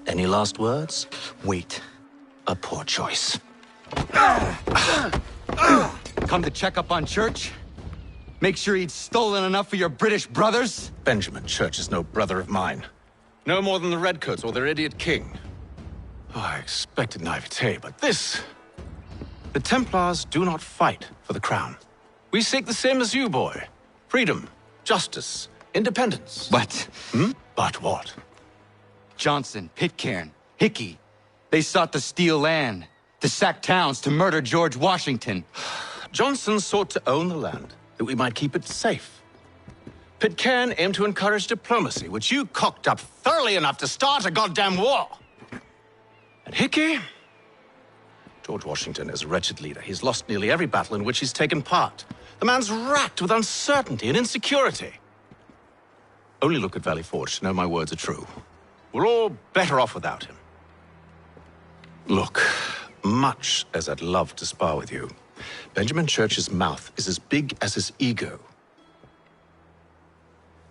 Any last words? Wait. A poor choice. Come to check up on Church? Make sure he'd stolen enough for your British brothers? Benjamin Church is no brother of mine. No more than the Redcoats or their idiot king. Oh, I expected naivete, but this... The Templars do not fight for the crown. We seek the same as you, boy. Freedom, justice, independence. But... But what? Johnson, Pitcairn, Hickey, they sought to steal land, to sack towns, to murder George Washington. Johnson sought to own the land, that we might keep it safe. Pitcairn aimed to encourage diplomacy, which you cocked up thoroughly enough to start a goddamn war. And Hickey? George Washington is a wretched leader. He's lost nearly every battle in which he's taken part. The man's racked with uncertainty and insecurity. Only look at Valley Forge to know my words are true. We're all better off without him. Look, much as I'd love to spar with you, Benjamin Church's mouth is as big as his ego.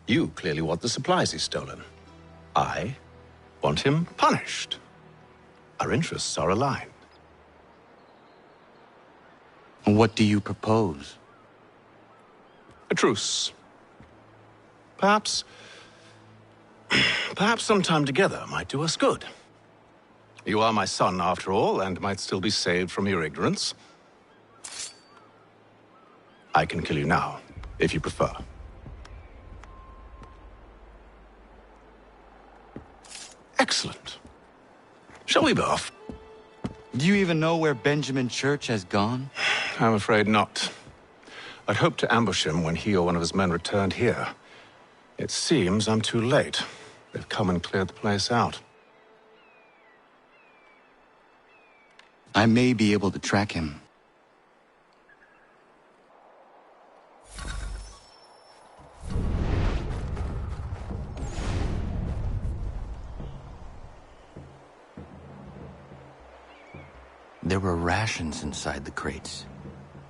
You clearly want the supplies he's stolen. I want him punished. Our interests are aligned. What do you propose? A truce. Perhaps some time together might do us good. You are my son, after all, and might still be saved from your ignorance. I can kill you now, if you prefer. Excellent. Shall we be off? Do you even know where Benjamin Church has gone? I'm afraid not. I'd hoped to ambush him when he or one of his men returned here. It seems I'm too late. They've come and cleared the place out. I may be able to track him. There were rations inside the crates.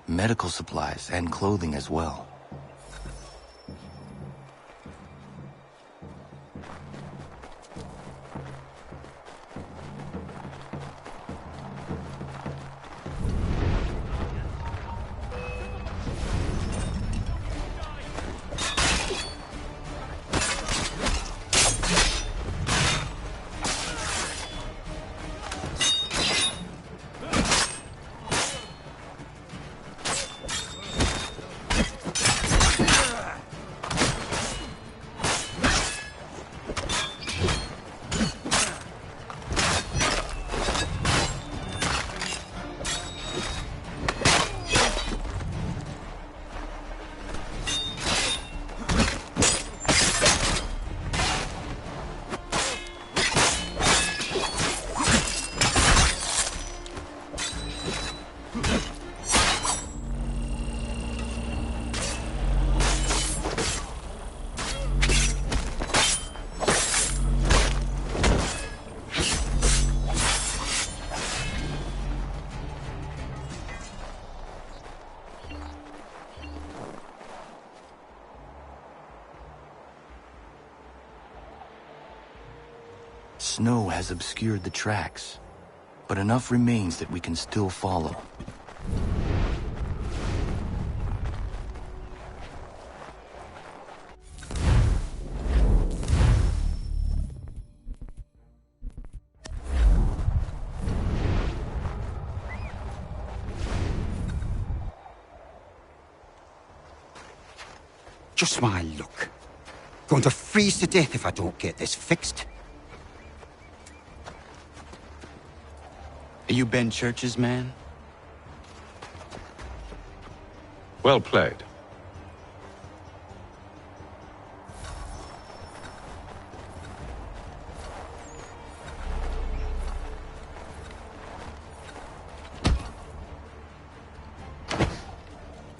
Medical supplies and clothing as well. Snow has obscured the tracks, but enough remains that we can still follow. Just my luck. Going to freeze to death if I don't get this fixed. Are you Ben Church's man? Well played.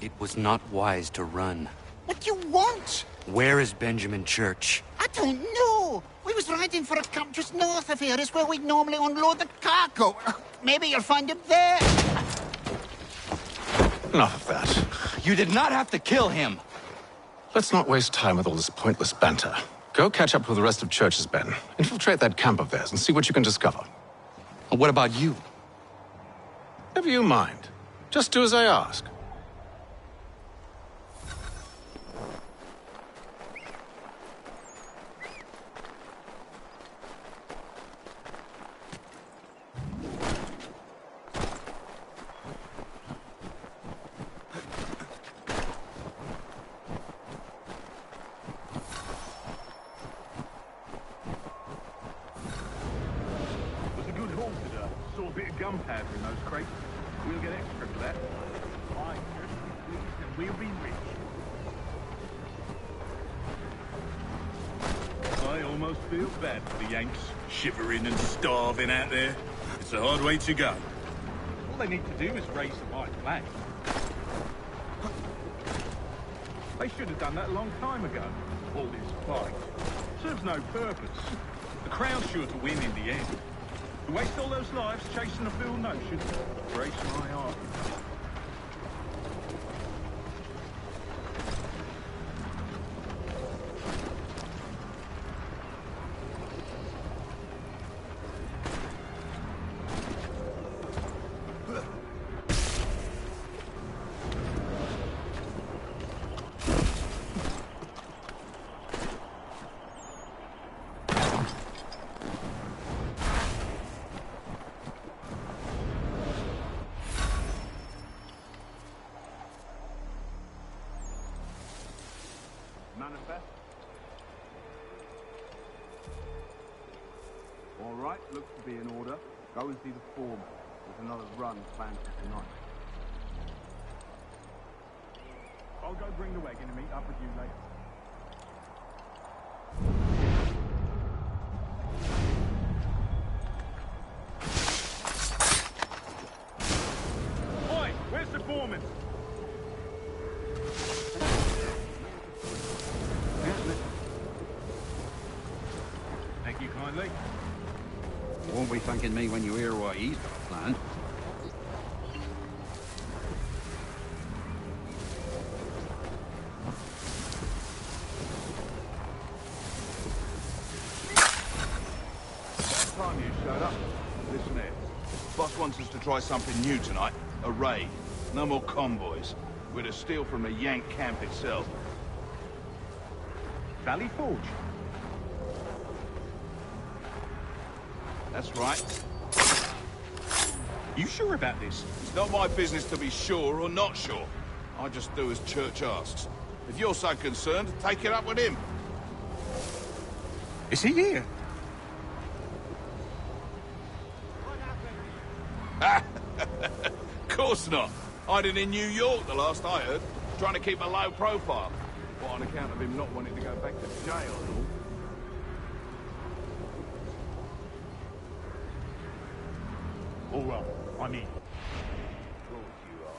It was not wise to run. What do you want? Where is Benjamin Church? I don't know. We was riding for a camp just north of here. It's where we'd normally unload the cargo. Maybe you'll find him there. Enough of that. You did not have to kill him. Let's not waste time with all this pointless banter. Go catch up with the rest of Church's men. Infiltrate that camp of theirs and see what you can discover. And what about you? Never you mind. Just do as I ask. Gunpowder in those crates. We'll get extra for that. I just be pleased and we'll be rich. I almost feel bad for the Yanks, shivering and starving out there. It's a hard way to go. All they need to do is raise the white flag. They should have done that a long time ago. All this fight serves no purpose. The Crown's sure to win in the end. To waste all those lives chasing a fool notion breaks my heart. Manifest. All right, looks to be in order. Go and see the foreman. There's another run planned for tonight. I'll go bring the wagon and meet up with you later. Oi, where's the foreman? Thank you kindly. You won't be thanking me when you hear what he's got planned. Time you showed up. Listen here. Boss wants us to try something new tonight. A raid. No more convoys. We're to steal from the Yank camp itself. Valley Forge? That's right. You sure about this? It's not my business to be sure or not sure. I just do as Church asks. If you're so concerned, take it up with him. Is he here? Of course not. Hiding in New York, the last I heard. Trying to keep a low profile. What, on account of him not wanting to go back to jail and all? All right, I'm in. Of course you are.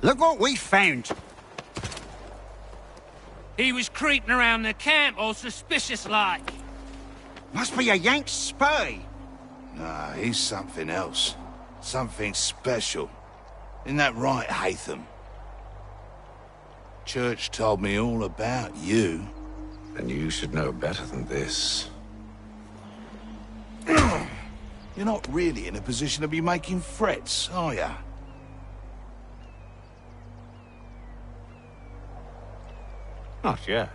Look what we found. He was creeping around the camp all suspicious-like. Must be a Yank spy. Nah, he's something else. Something special. Isn't that right, Haytham? Church told me all about you. Then you should know better than this. You're not really in a position to be making threats, are ya? Not yet.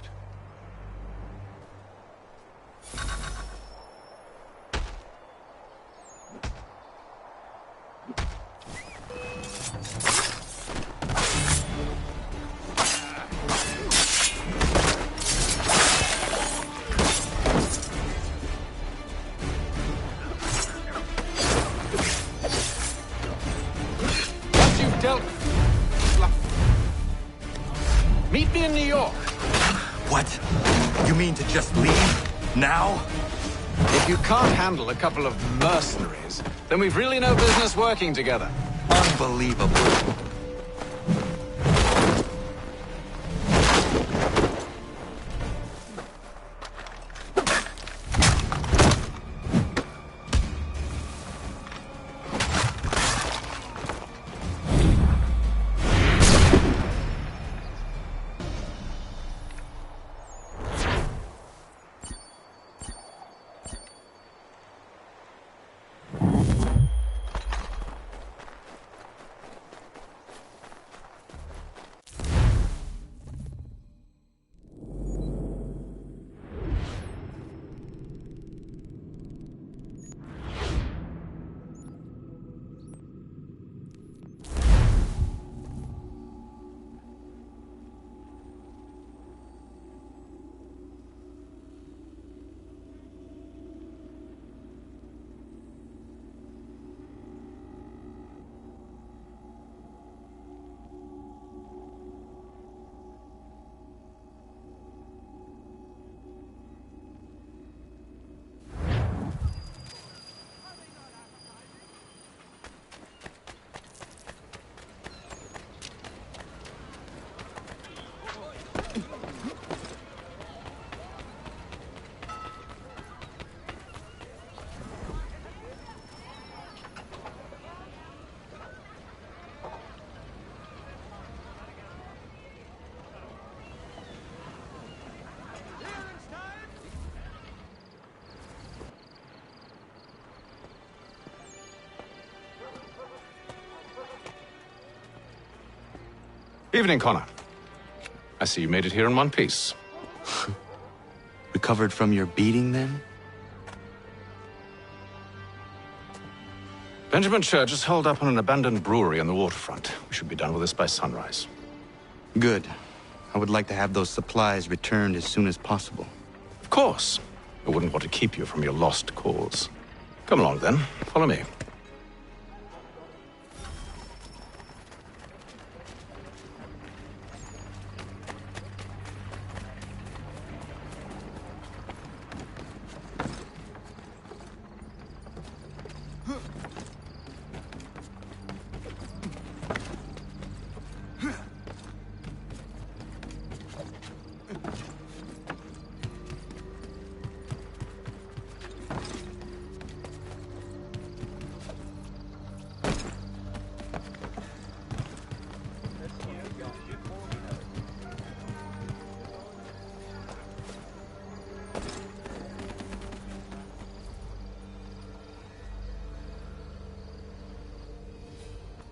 Once you've dealt... Meet me in New York. What? You mean to just leave? Now? If you can't handle a couple of mercenaries, Then we've really no business working together. Unbelievable. Evening, Connor. I see you made it here in one piece. Recovered from your beating, then? Benjamin Church is holed up on an abandoned brewery on the waterfront. We should be done with this by sunrise. Good. I would like to have those supplies returned as soon as possible. Of course. I wouldn't want to keep you from your lost cause. Come along, then. Follow me.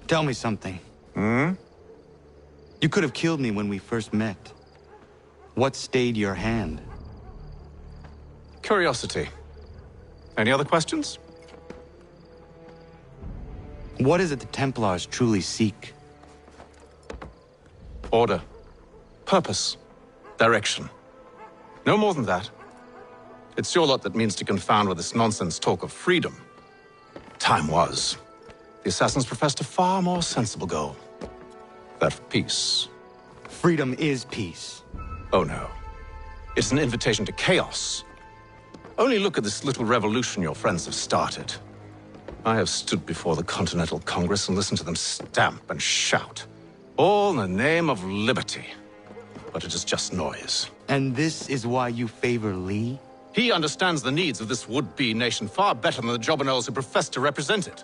Tell me something. You could have killed me when we first met. What stayed your hand? Curiosity. Any other questions? What is it the Templars truly seek? Order. Purpose. Direction. No more than that. It's your lot that means to confound with this nonsense talk of freedom. Time was. The assassins professed a far more sensible goal. That of peace. Freedom is peace. Oh no. It's an invitation to chaos. Only look at this little revolution your friends have started. I have stood before the Continental Congress and listened to them stamp and shout. All in the name of liberty. But it is just noise. And this is why you favor Lee? He understands the needs of this would-be nation far better than the jobberknolls who profess to represent it.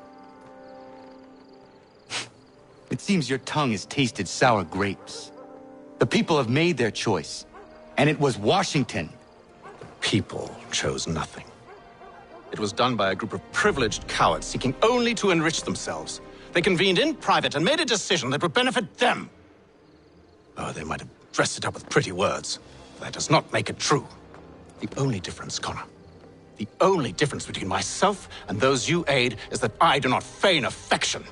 It seems your tongue has tasted sour grapes. The people have made their choice, and it was Washington. The people chose nothing. It was done by a group of privileged cowards seeking only to enrich themselves. They convened in private and made a decision that would benefit them. Oh, they might have dressed it up with pretty words, but that does not make it true. The only difference, Connor, the only difference between myself and those you aid is that I do not feign affection.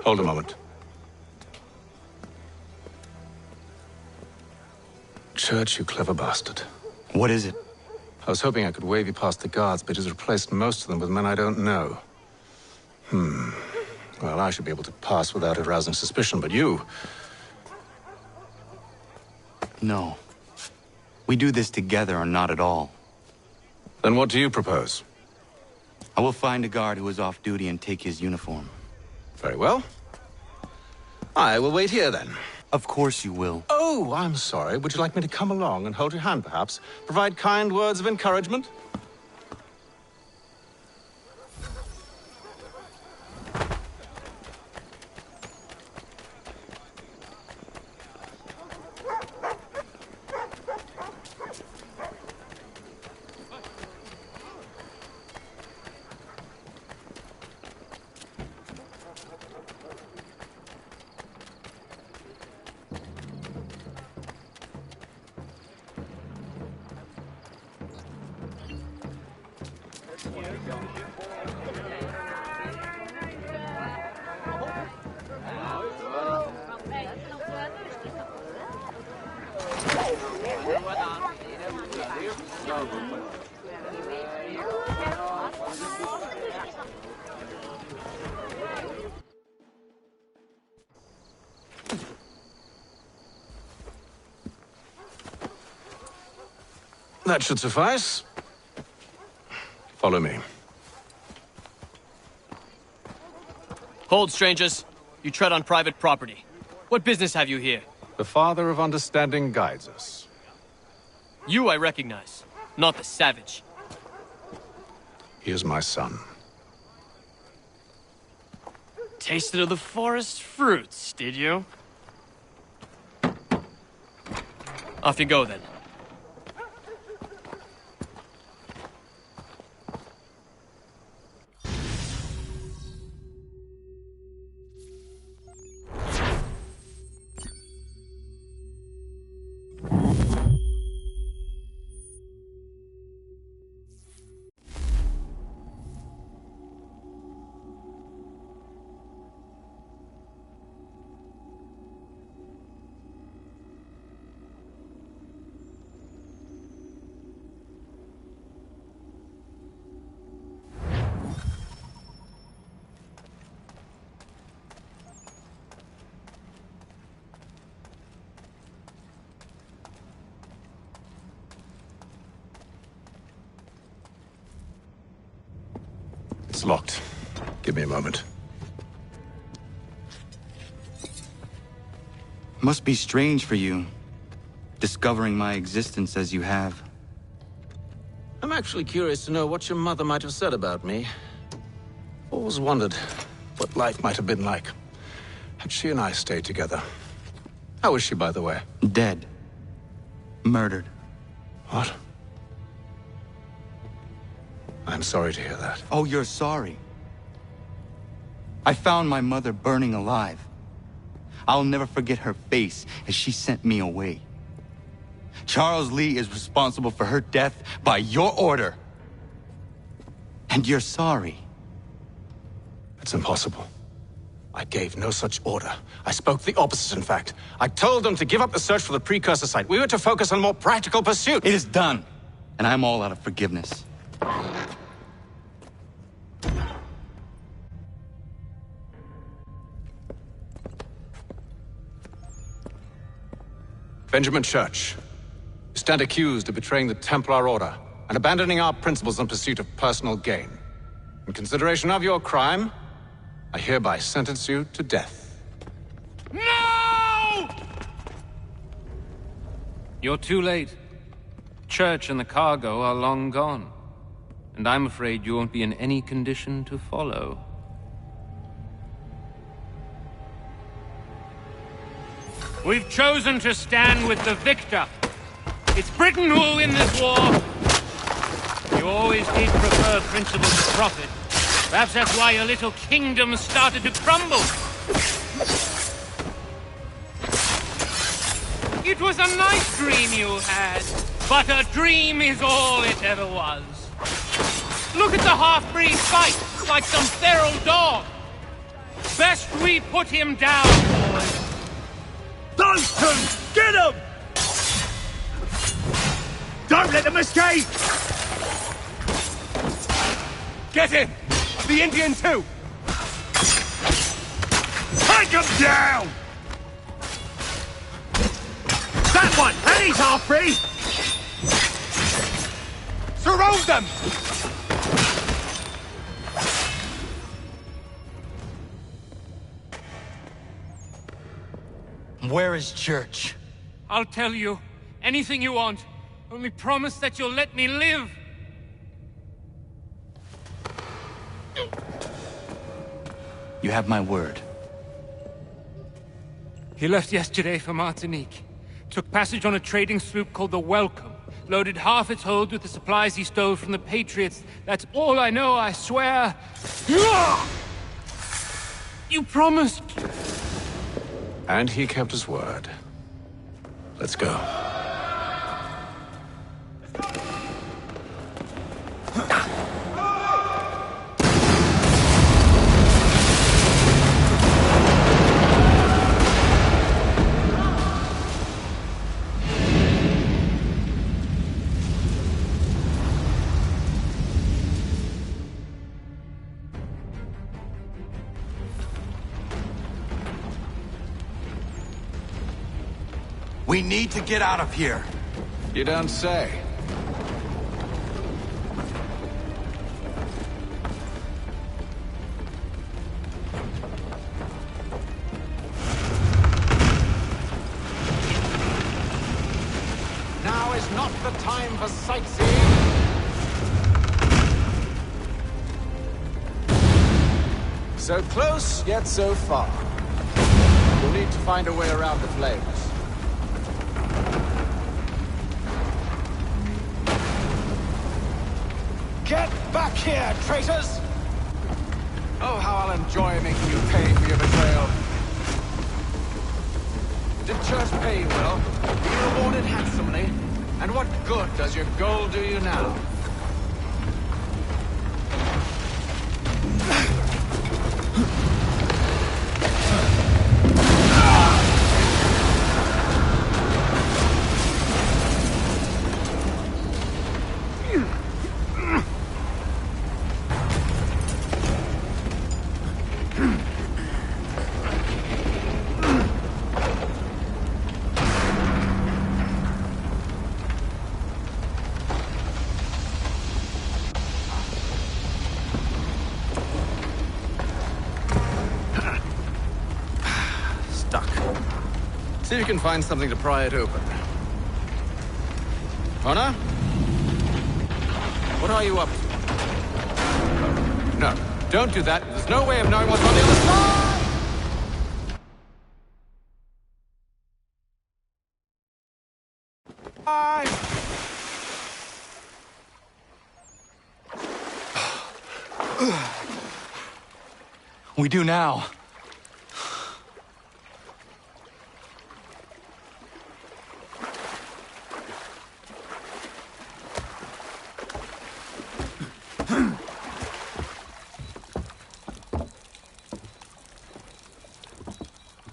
Hold a moment. Church, you clever bastard. What is it? I was hoping I could wave you past the guards, but he's replaced most of them with men I don't know. Well, I should be able to pass without arousing suspicion, but you... No. We do this together or not at all. Then what do you propose? I will find a guard who is off duty and take his uniform. Very well. I will wait here, then. Of course you will. Oh, I'm sorry. Would you like me to come along and hold your hand, perhaps? Provide kind words of encouragement? That should suffice. Follow me. Hold, strangers. You tread on private property. What business have you here? The Father of Understanding guides us. You I recognize, not the savage. He is my son. Tasted of the forest fruits, did you? Off you go, then. It's locked. Give me a moment. Must be strange for you, discovering my existence as you have. I'm actually curious to know what your mother might have said about me. Always wondered what life might have been like had she and I stayed together. How is she, by the way? Dead. Murdered. What? I'm sorry to hear that. Oh, you're sorry. I found my mother burning alive. I'll never forget her face as she sent me away. Charles Lee is responsible for her death by your order. And you're sorry. It's impossible. I gave no such order. I spoke the opposite, in fact. I told them to give up the search for the precursor site. We were to focus on more practical pursuits. It is done, and I'm all out of forgiveness. Benjamin Church, you stand accused of betraying the Templar Order and abandoning our principles in pursuit of personal gain. In consideration of your crime, I hereby sentence you to death. No! You're too late. Church and the cargo are long gone. And I'm afraid you won't be in any condition to follow. We've chosen to stand with the victor. It's Britain who will win this war. You always did prefer principle to profit. Perhaps that's why your little kingdom started to crumble. It was a nice dream you had, but a dream is all it ever was. Look at the half-breed fight, like some feral dog. Best we put him down, boys. Dunstan! Get him! Don't let them escape! Get him! The Indian too! Take him down! That one! And he's half free! Surround them! Where is Church? I'll tell you. Anything you want. Only promise that you'll let me live. You have my word. He left yesterday for Martinique. Took passage on a trading sloop called the Welcome. Loaded half its hold with the supplies he stole from the Patriots. That's all I know, I swear. You promised. And he kept his word. Let's go. We need to get out of here. You don't say. Now is not the time for sightseeing. So close, yet so far. We'll need to find a way around the flames. Get back here, traitors! Oh, how I'll enjoy making you pay for your betrayal. Did Church pay you well? Were you rewarded handsomely? And what good does your gold do you now? See if you can find something to pry it open. Honor? What are you up to? Oh, no, don't do that. There's no way of knowing what's on the other side! We do now.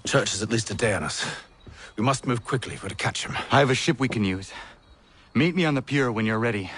Church is at least a day on us. We must move quickly if we're to catch him. I have a ship we can use. Meet me on the pier when you're ready.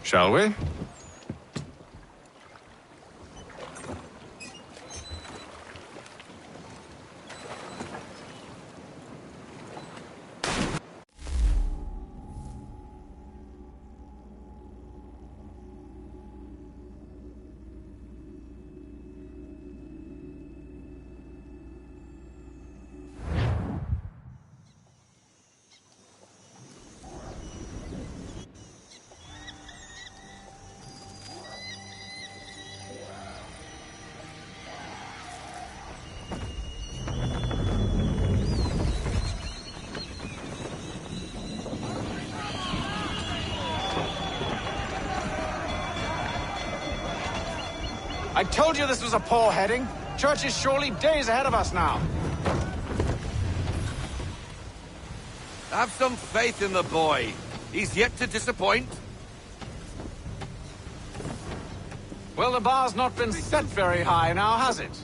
Shall we? I told you this was a poor heading. Church is surely days ahead of us now. Have some faith in the boy. He's yet to disappoint. Well, the bar's not been set very high now, has it?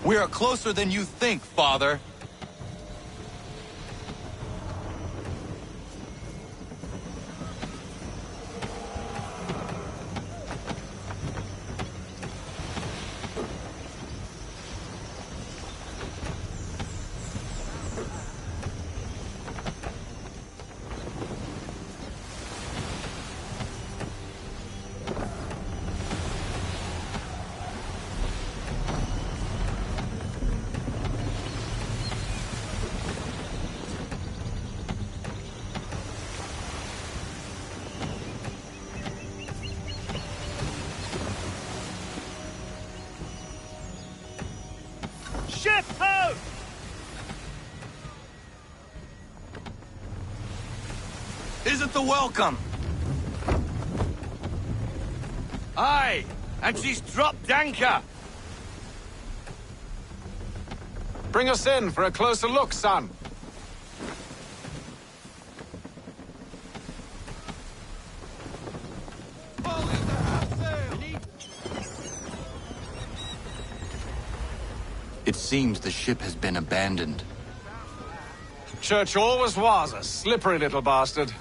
We are closer than you think, Father. Ship ho! Isn't the welcome? Aye, and she's dropped anchor. Bring us in for a closer look, son. It seems the ship has been abandoned. Church always was a slippery little bastard.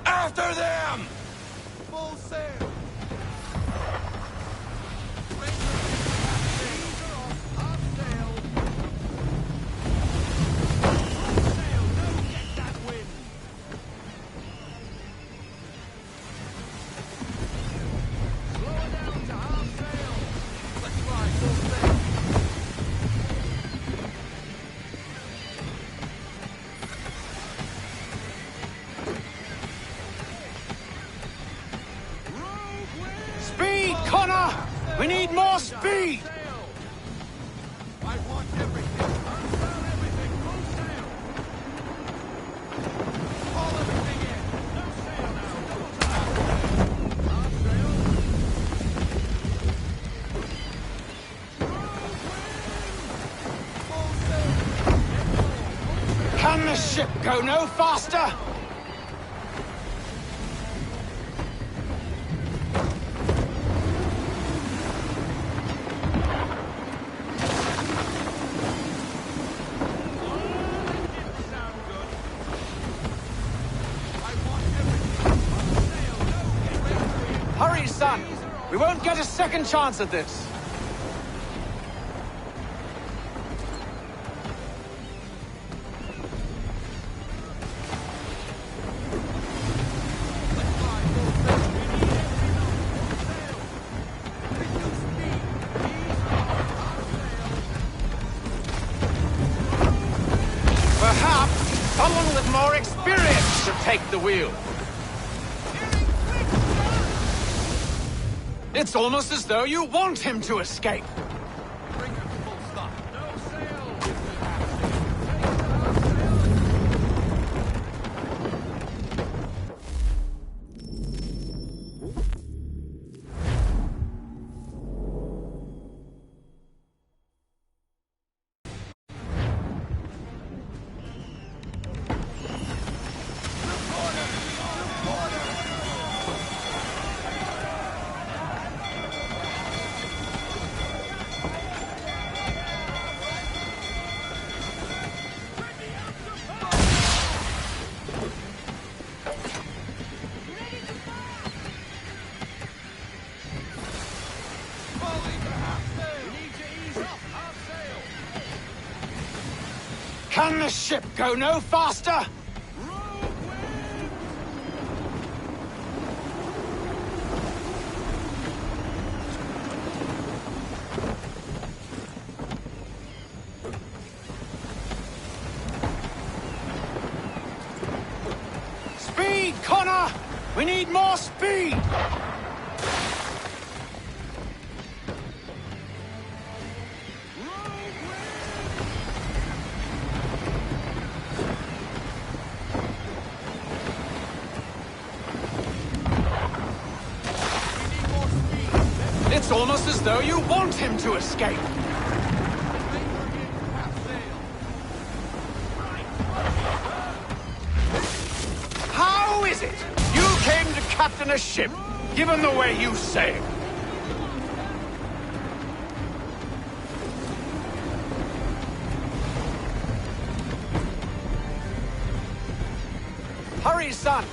After them! Full sail! Speed, Connor! We need more speed! I want everything. Unfurl everything. Full sail. Haul everything in. No sail now. Double time. Half sail. Full sail. Can the ship go no faster? Hurry, son! We won't get a second chance at this. Perhaps someone with more experience should take the wheel. It's almost as though you want him to escape. Bring her to full stop. No sail. Can the ship go no faster? Speed, Connor! We need more speed! looks as though you want him to escape. How is it you came to captain a ship, given the way you sail? Hurry, son!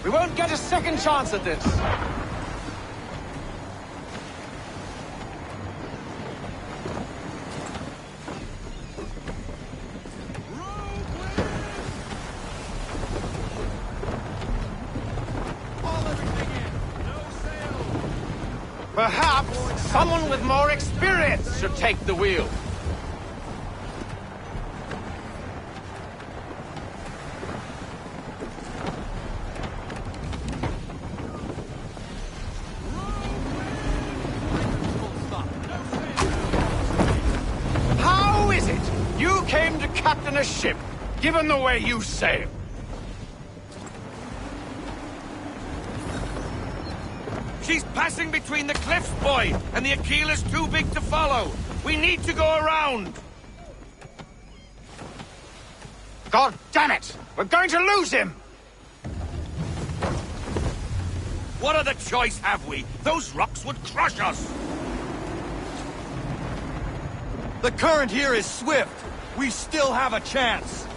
We won't get a second chance at this! Perhaps someone with more experience should take the wheel. How is it you came to captain a ship, given the way you sail? She's passing between the cliffs, boy, and the Aquilah's too big to follow. We need to go around. God damn it! We're going to lose him! What other choice have we? Those rocks would crush us. The current here is swift. We still have a chance.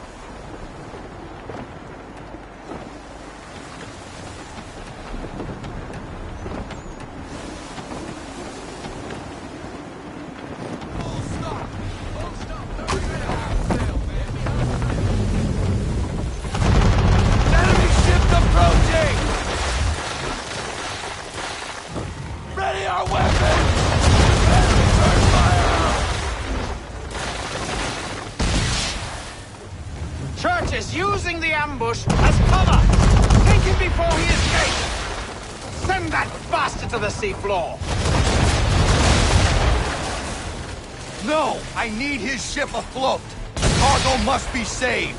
Church is using the ambush as cover! Take him before he escapes! Send that bastard to the seafloor! No! I need his ship afloat! The cargo must be saved!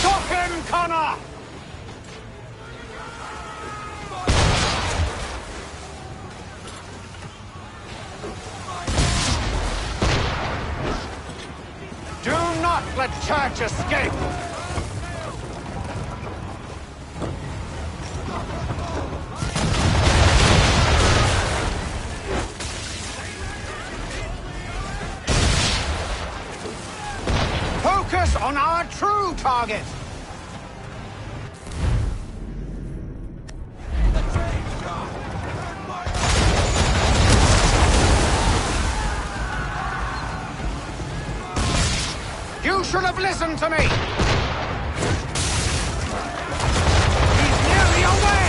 Stop him, Connor! Do not let Church escape! Focus on our true target! You should have listened to me! He's nearly away!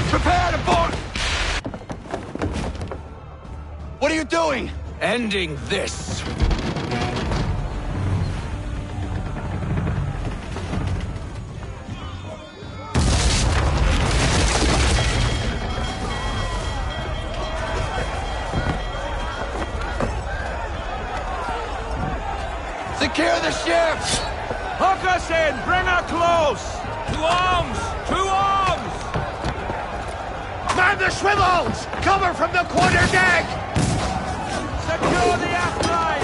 Prepare to board! What are you doing? Ending this. Secure the ship! Hook us in! Bring her close! To arms! To arms! Man the swivels! Cover from the quarter deck! Secure the aft line!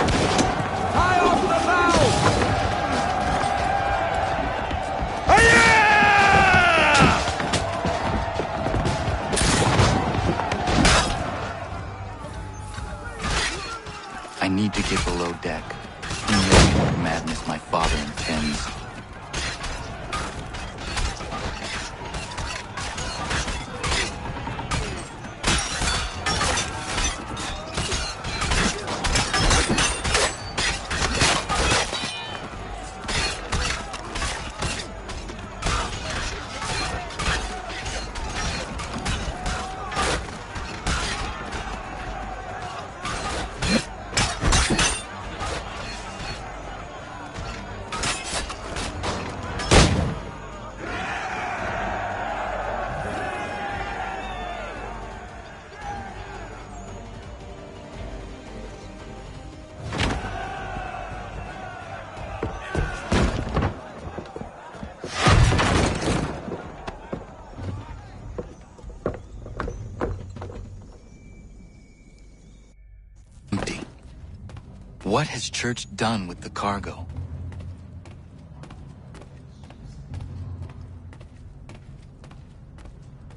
What has Church done with the cargo?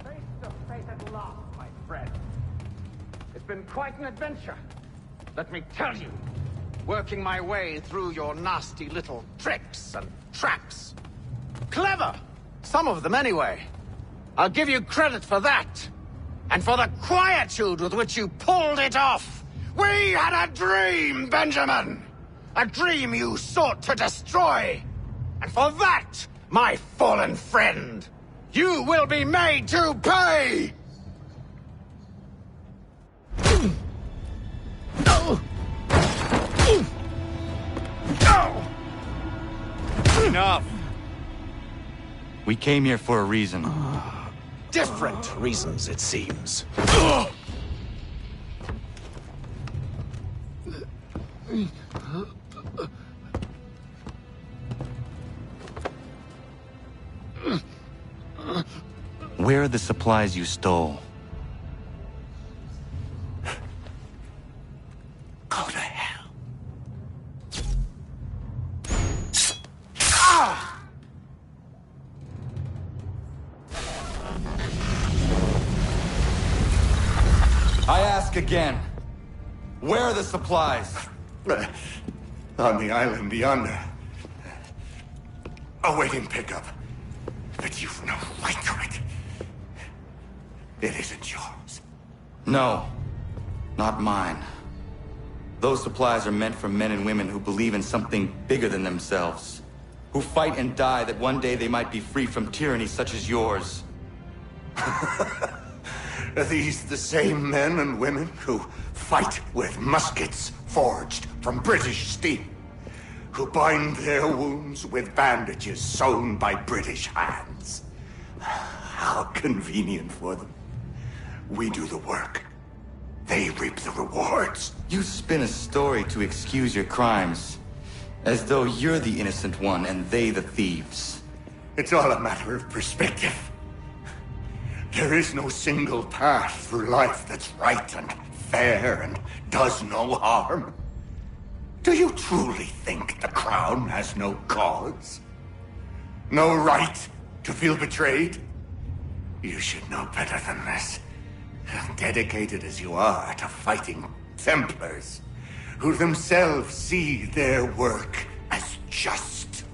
Face to face at last, my friend. It's been quite an adventure. Let me tell you. Working my way through your nasty little tricks and traps. Clever! Some of them, anyway. I'll give you credit for that. And for the quietude with which you pulled it off. We had a dream, Benjamin! A dream you sought to destroy. And for that, my fallen friend, you will be made to pay! Enough! We came here for a reason. Different reasons, it seems. Where are the supplies you stole? Go to hell. I ask again. Where are the supplies? On the island yonder. Awaiting pickup. But you've no right to it. It isn't yours. No, not mine. Those supplies are meant for men and women who believe in something bigger than themselves. Who fight and die that one day they might be free from tyranny such as yours. Are these the same men and women who fight with muskets forged from British steel? Who bind their wounds with bandages sewn by British hands? How convenient for them. We do the work. They reap the rewards. You spin a story to excuse your crimes, as though you're the innocent one and they the thieves. It's all a matter of perspective. There is no single path through life that's right and fair and does no harm. Do you truly think the Crown has no cause? No right to feel betrayed? You should know better than this. Dedicated as you are to fighting Templars, who themselves see their work as just.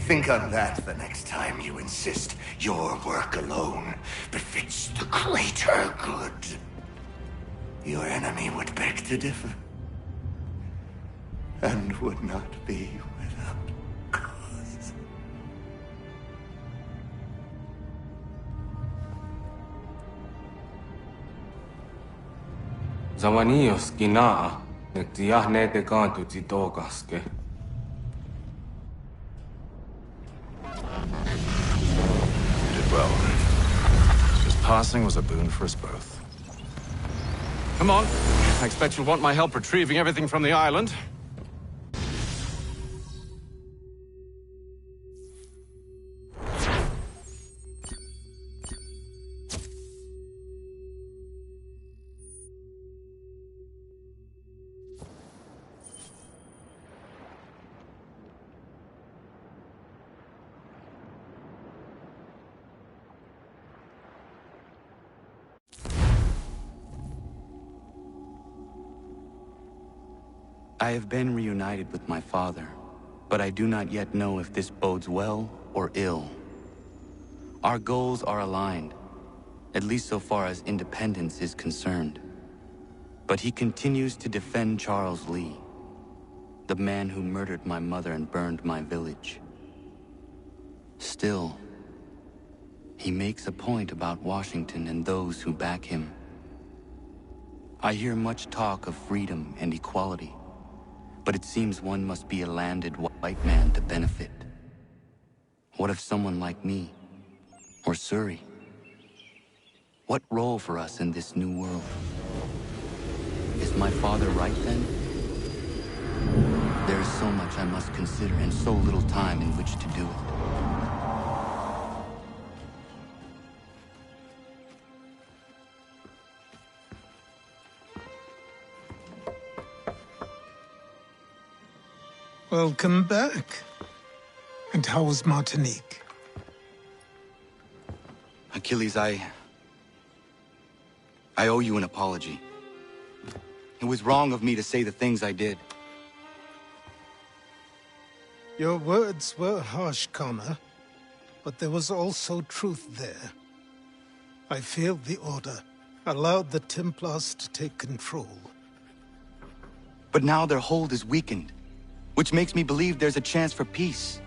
Think on that the next time you insist your work alone befits the greater good. Your enemy would beg to differ, and would not be without cause. Zawanios ginaa, nagtiyahne te kantu titokaske. You did well. His passing was a boon for us both. Come on. I expect you'll want my help retrieving everything from the island. I have been reunited with my father, but I do not yet know if this bodes well or ill. Our goals are aligned, at least so far as independence is concerned. But he continues to defend Charles Lee, the man who murdered my mother and burned my village. Still, he makes a point about Washington and those who back him. I hear much talk of freedom and equality, but it seems one must be a landed white man to benefit. What if someone like me, or Surrey? What role for us in this new world? Is my father right then? There is so much I must consider and so little time in which to do it. Welcome back. And how was Martinique? Achilles, I owe you an apology. It was wrong of me to say the things I did. Your words were harsh, Connor, but there was also truth there. I failed the Order, allowed the Templars to take control. But now their hold is weakened, which makes me believe there's a chance for peace.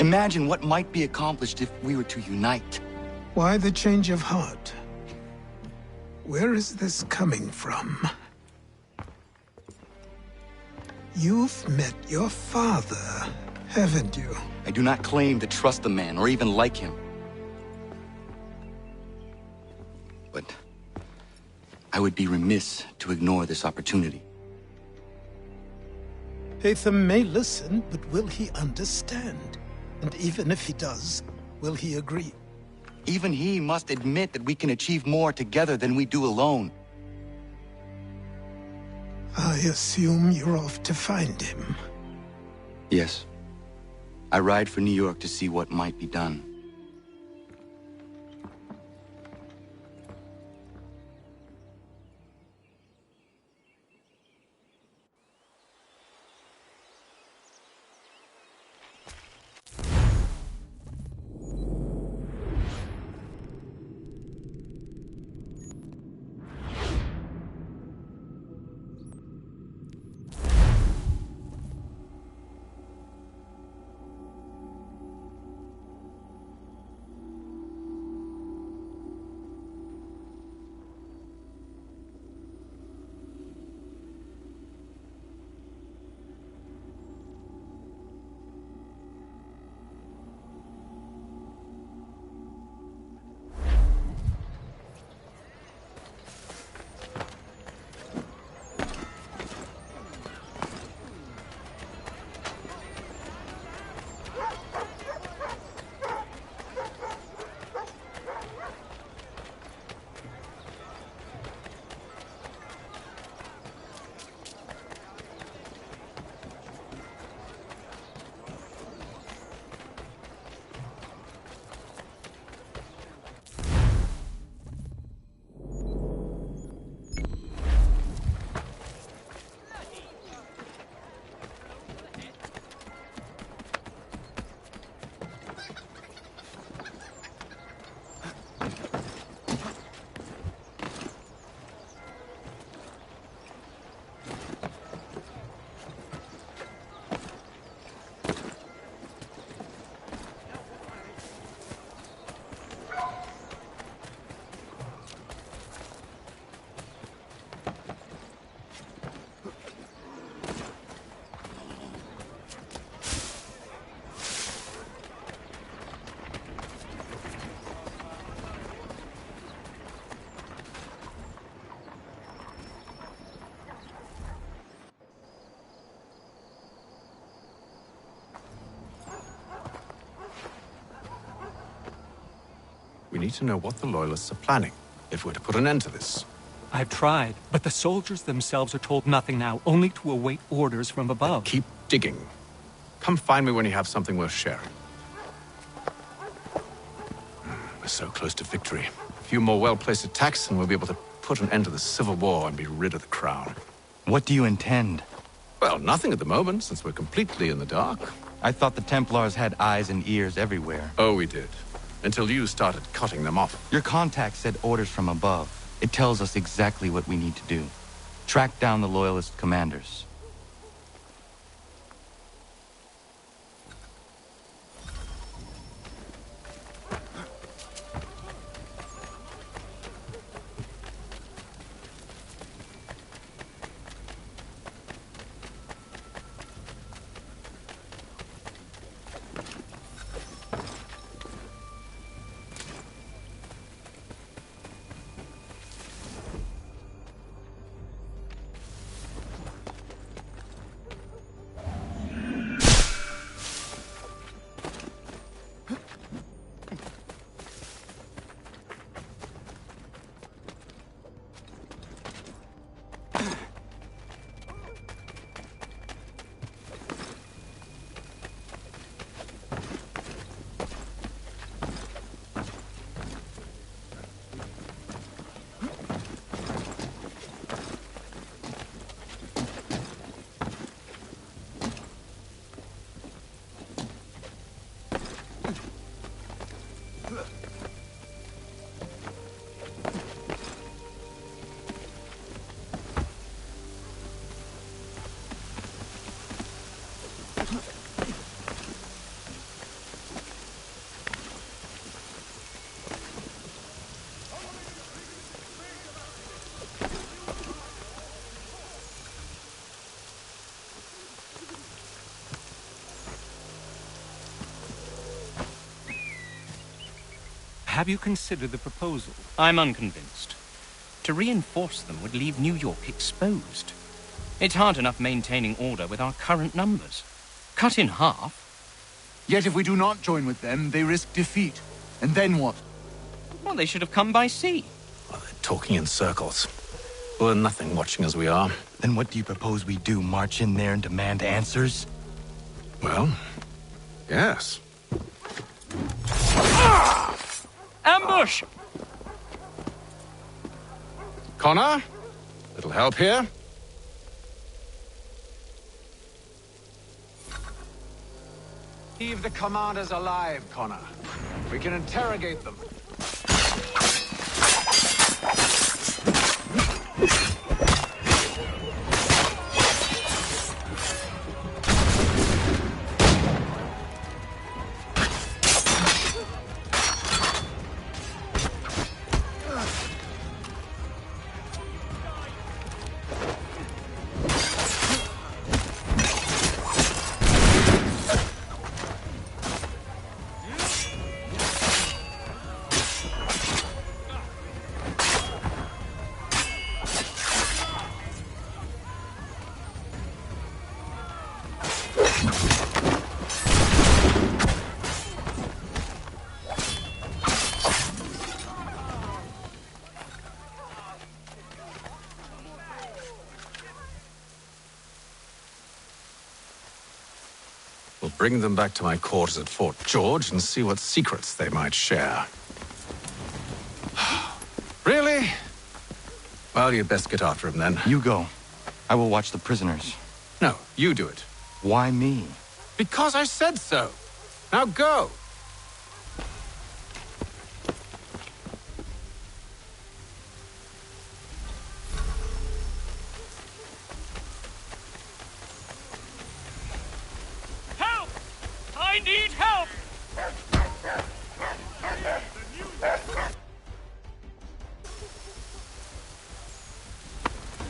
Imagine what might be accomplished if we were to unite. Why the change of heart? Where is this coming from? You've met your father, haven't you? I do not claim to trust the man or even like him. But I would be remiss to ignore this opportunity. Hatham may listen, but will he understand? And even if he does, will he agree? Even he must admit that we can achieve more together than we do alone. I assume you're off to find him. Yes. I ride for New York to see what might be done. We need to know what the Loyalists are planning, if we're to put an end to this. I've tried, but the soldiers themselves are told nothing now, only to await orders from above. Keep digging. Come find me when you have something worth sharing. We're so close to victory. A few more well-placed attacks and we'll be able to put an end to the Civil War and be rid of the Crown. What do you intend? Well, nothing at the moment, since we're completely in the dark. I thought the Templars had eyes and ears everywhere. Oh, we did. Until you started cutting them off. Your contact said orders from above. It tells us exactly what we need to do. Track down the Loyalist commanders. Have you considered the proposal? I'm unconvinced. To reinforce them would leave New York exposed. It's hard enough maintaining order with our current numbers. Cut in half. Yet if we do not join with them, they risk defeat. And then what? Well, they should have come by sea. Well, they're talking in circles. We're nothing watching as we are. Then what do you propose we do? March in there and demand answers? Well, yes. Ambush! Connor? Little help here? Leave the commanders alive, Connor. We can interrogate them. We'll bring them back to my quarters at Fort George and see what secrets they might share. Really? Well, you'd best get after him then. You go. I will watch the prisoners. No, you do it. Why me? Because I said so. Now go. Help! I need help!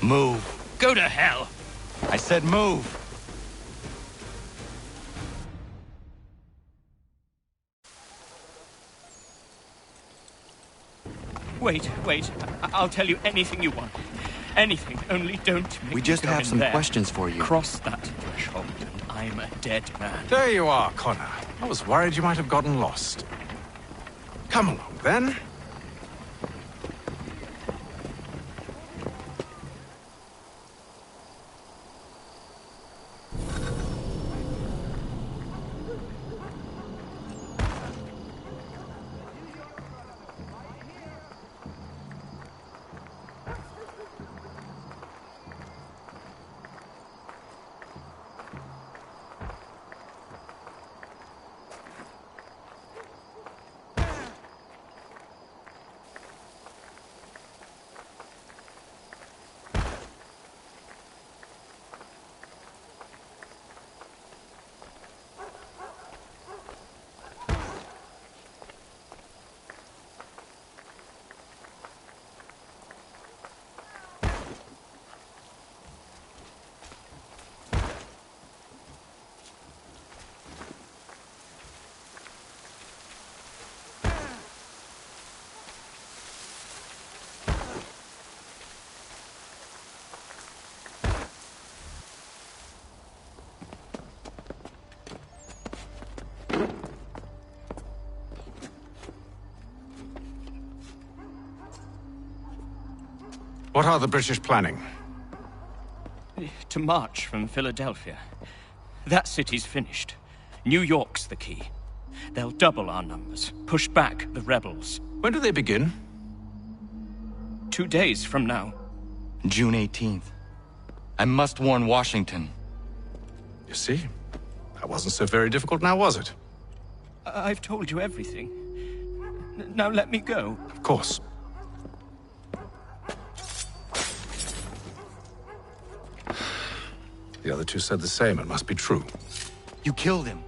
Move. Go to hell! I said move. Wait. I'll tell you anything you want. Anything, only don't make We just me go have in some there. questions for you. Cross that threshold, and I'm a dead man. There you are, Connor. I was worried you might have gotten lost. Come along, then. What are the British planning? To march from Philadelphia. That city's finished. New York's the key. They'll double our numbers, push back the rebels. When do they begin? 2 days from now. June 18th. I must warn Washington. You see? That wasn't so very difficult now, was it? I've told you everything. Now let me go. Of course. The other two said the same. It must be true. You killed him.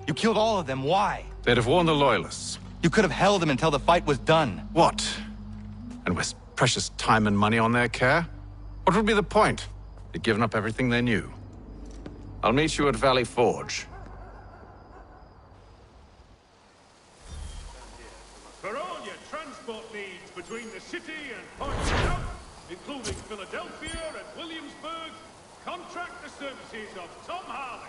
You killed all of them. Why? They'd have warned the Loyalists. You could have held him until the fight was done. What? And waste precious time and money on their care? What would be the point? They'd given up everything they knew. I'll meet you at Valley Forge. For all between the city and parts south, including Philadelphia and Williamsburg, contract the services of Tom Harley.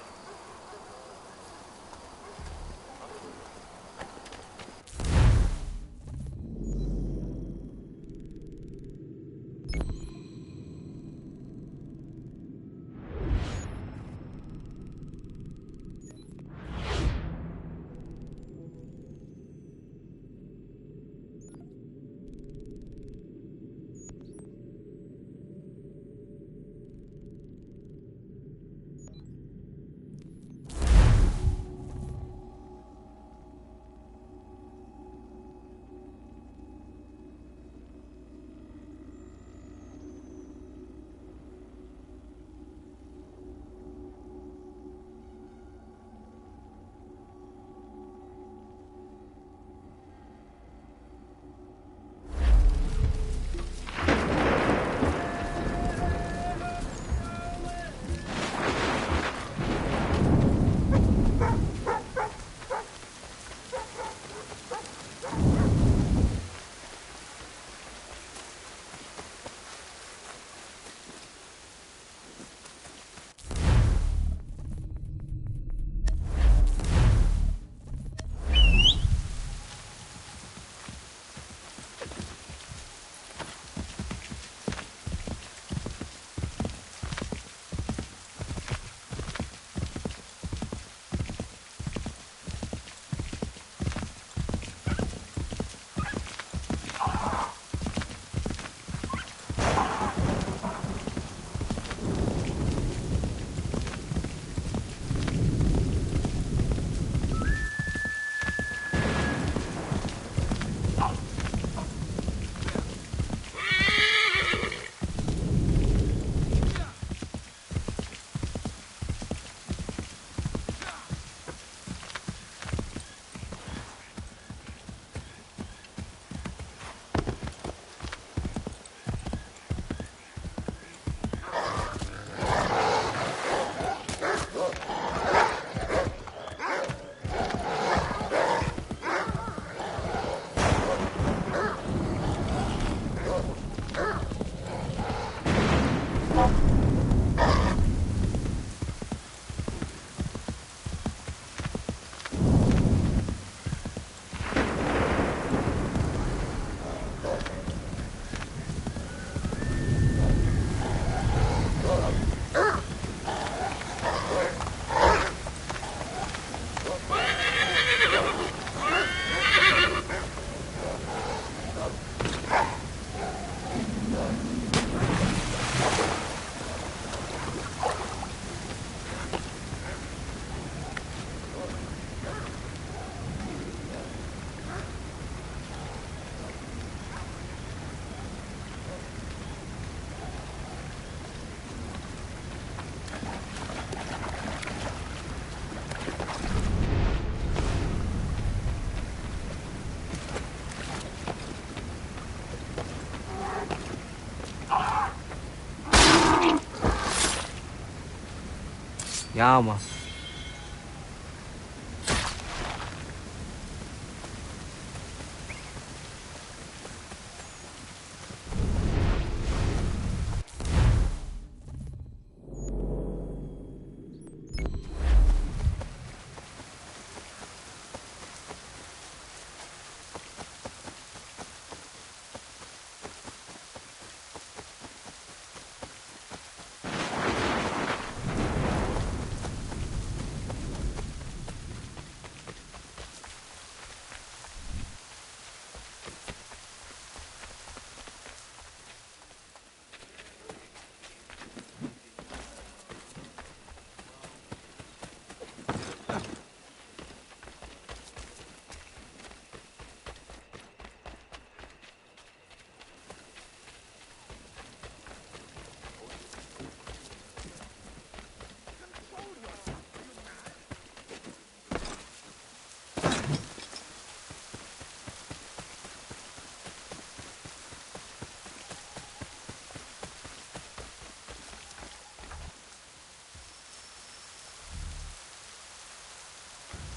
Ja, man.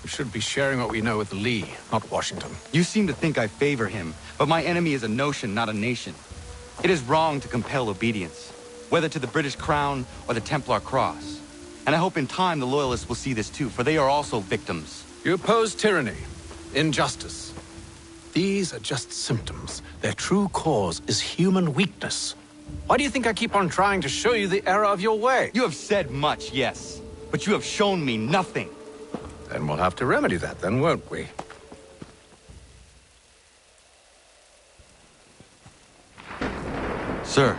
We should be sharing what we know with Lee, not Washington. You seem to think I favor him, but my enemy is a notion, not a nation. It is wrong to compel obedience, whether to the British Crown or the Templar Cross. And I hope in time the Loyalists will see this too, for they are also victims. You oppose tyranny, injustice. These are just symptoms. Their true cause is human weakness. Why do you think I keep on trying to show you the error of your way? You have said much, yes, but you have shown me nothing. Then we'll have to remedy that then, won't we? Sir.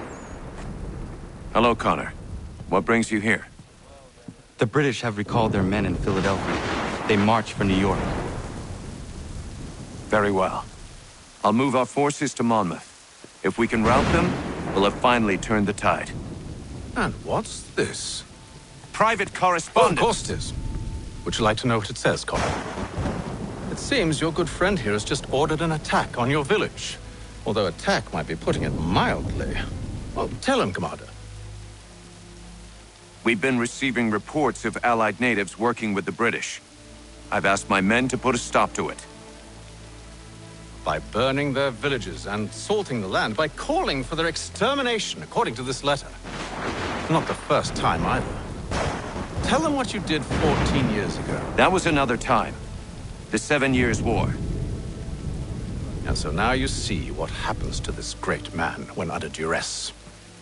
Hello, Connor. What brings you here? The British have recalled their men in Philadelphia. They march for New York. Very well. I'll move our forces to Monmouth. If we can rout them, we'll have finally turned the tide. And what's this? Private correspondence. Oh, of course it is. Would you like to know what it says, Connor? It seems your good friend here has just ordered an attack on your village. Although attack might be putting it mildly. Well, tell him, Commander. We've been receiving reports of Allied natives working with the British. I've asked my men to put a stop to it. By burning their villages and salting the land, by calling for their extermination, according to this letter. Not the first time either. Tell them what you did 14 years ago. That was another time. The 7 Years' War. And so now you see what happens to this great man when under duress.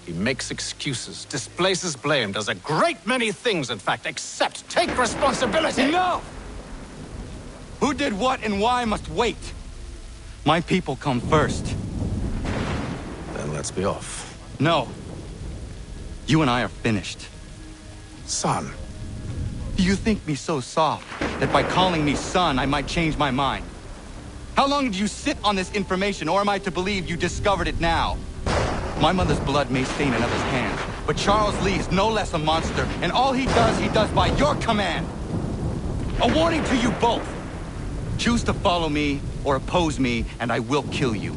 He makes excuses, displaces blame, does a great many things, in fact, except take responsibility! Enough! Who did what and why must wait. My people come first. Then let's be off. No. You and I are finished. Son. Do you think me so soft that by calling me son, I might change my mind? How long did you sit on this information, or am I to believe you discovered it now? My mother's blood may stain another's hand, but Charles Lee is no less a monster, and all he does by your command. A warning to you both. Choose to follow me or oppose me, and I will kill you.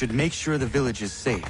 should make sure the village is safe.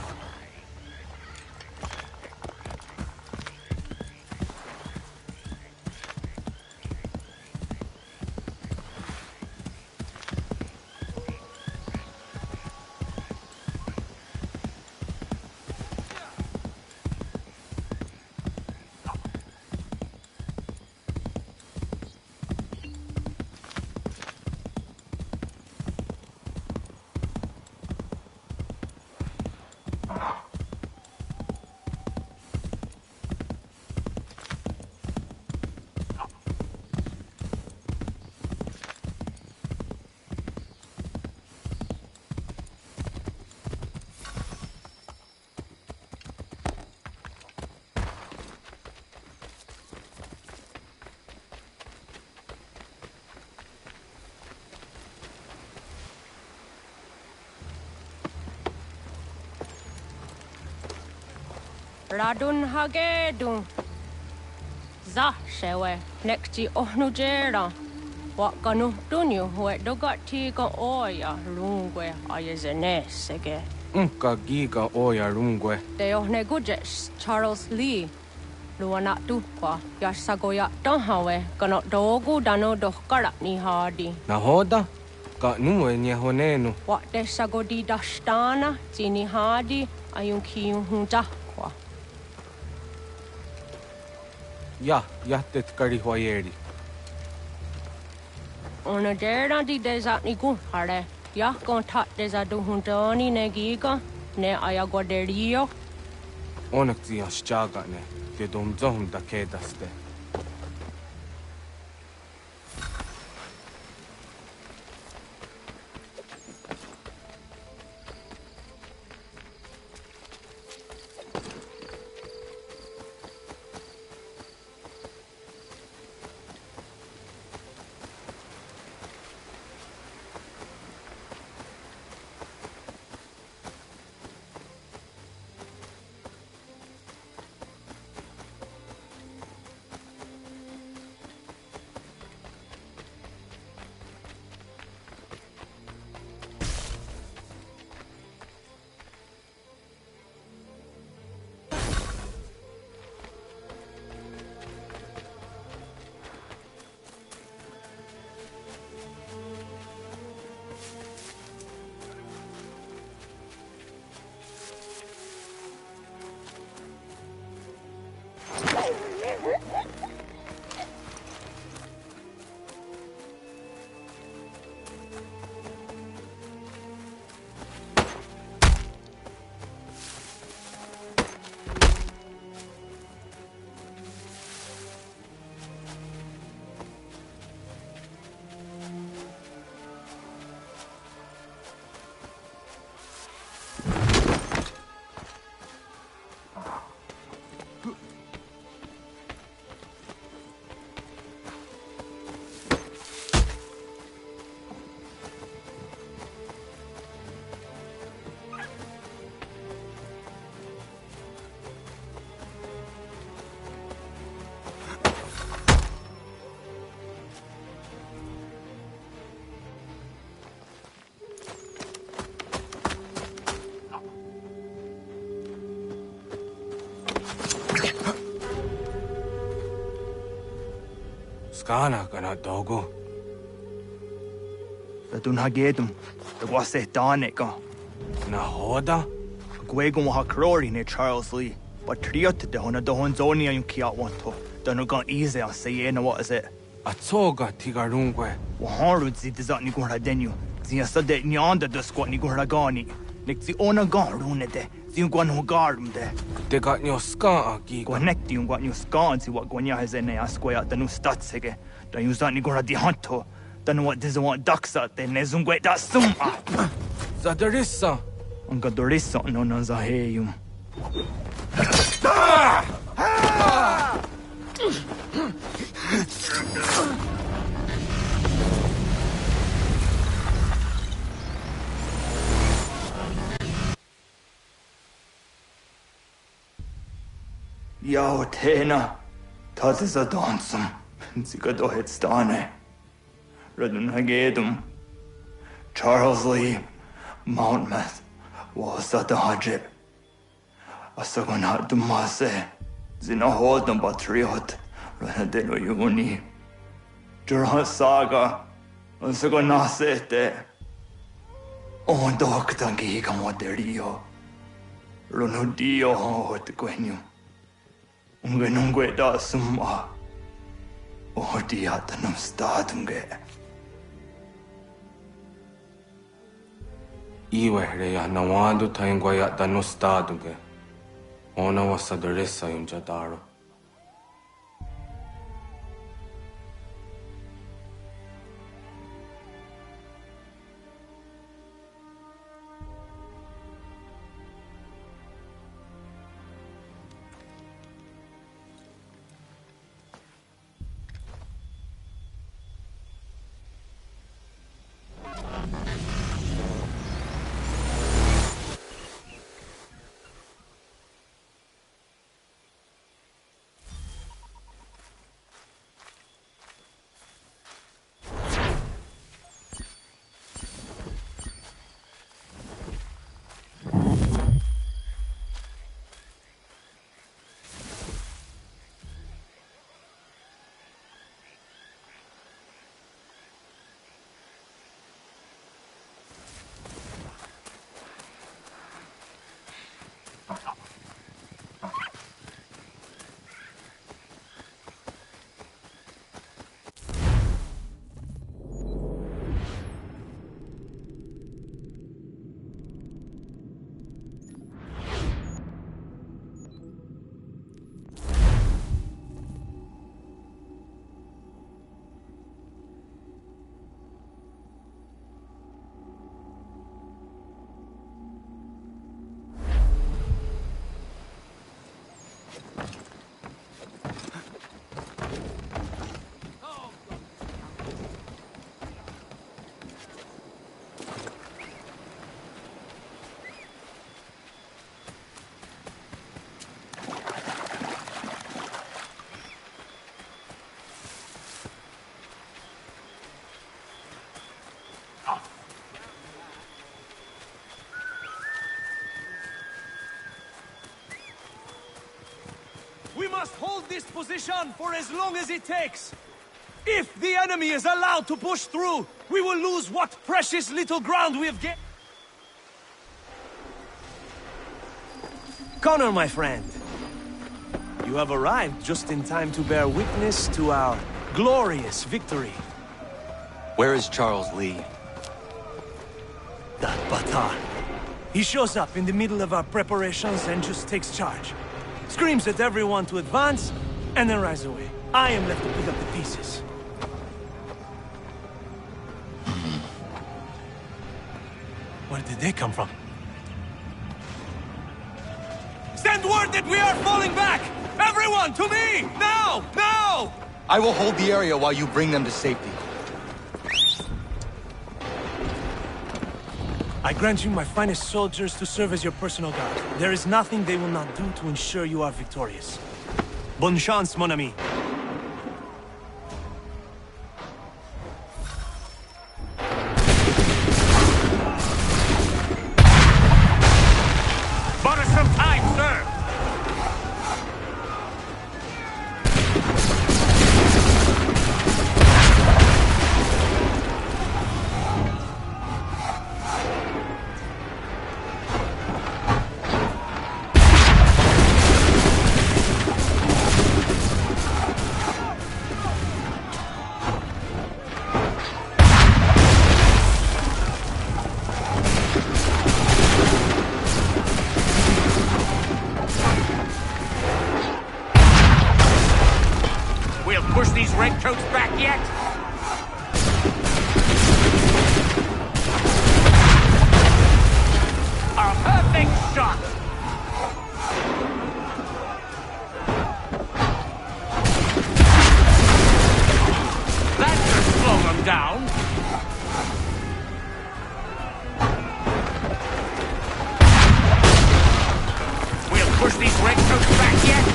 Radun hagedun. Za shewe nekti ohnujera. Wakanu dunyu hue dogati ga oya lungwe ayezenesege. Unka giga oya rungwe. De ohne gujes Charles Lee. Luana tukwa yasagoya donhawe kano dogu dano dohkara ni hadi. Nahoda? Ka nuwe nye honenu. Wa de sagodi dashtana tini hadi ayun kiyun hunta. Ja, jättet kari hoyeri. Ona dera di desa ni gun hare. Ya kon tat desa du huntoni ne giga ne ayagoderio. Onneksi jas jagane, te dom zohum da kedaste. Skana kana dogo. Radun hagedum, the wase daneka. Nahoda? Gwego ha crori ne Charles Lee. But triot de hona dohon zonia yung kiat wanto. Dano gan easy on say na what is it? Atsoga tigarungwe. Waharud zi dizat ni gura denu. Zia sade nyanda de squat ni gura gani. Nik zi ona gan rune de. Zi gwan ho garum de. De got nyo ska aki. Gwanek yung gwan yung ska zi what gwanya has ene asquaya danu statsege. Dan yung zat ni gura di hanto. Dano what diza want daksa de ne zungwe da sum. Zadarissa. Anga dorissa no na zaheyum. Yao tena, that is a dansum. Zika dohet stane. Radun hagedum. Charles Lee, Mountmouth, وسط هاجر أسقنا دماسة زنا هود بطريقت رهدلو يوني جرها ساقا أسقنا سته أون دوك تانجي كمودريو رونوديو هود كوينيو ungwe da summa Odia tanum stadunge Iwe ya nawadu taingwa ya danu stadunge Ona wasadresa yunjadaro We must hold this position for as long as it takes. If the enemy is allowed to push through, we will lose what precious little ground we have gained. Connor, my friend, you have arrived just in time to bear witness to our glorious victory. Where is Charles Lee? That Batar. He shows up in the middle of our preparations and just takes charge. Screams at everyone to advance, and then rides away. I am left to pick up the pieces. Where did they come from? Send word that we are falling back! Everyone, to me! Now! Now! I will hold the area while you bring them to safety. I grant you my finest soldiers to serve as your personal guard. There is nothing they will not do to ensure you are victorious. Bonne chance, mon ami. Bought us some time, sir! Push these redcoats back yet? A perfect shot! That should slow them down. We'll push these redcoats back yet?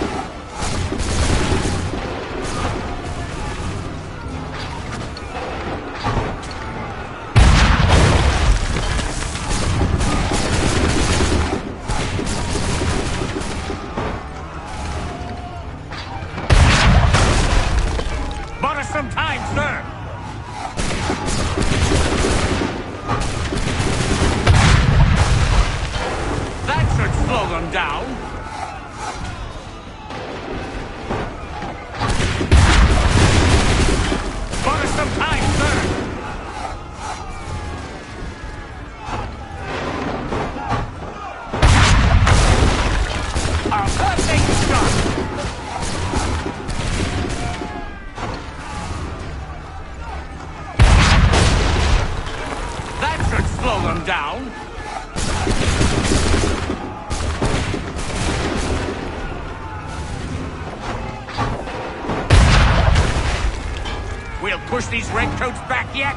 should slow them down. Bought us some time, sir. A perfect shot. That should slow them down. We'll push these redcoats back yet.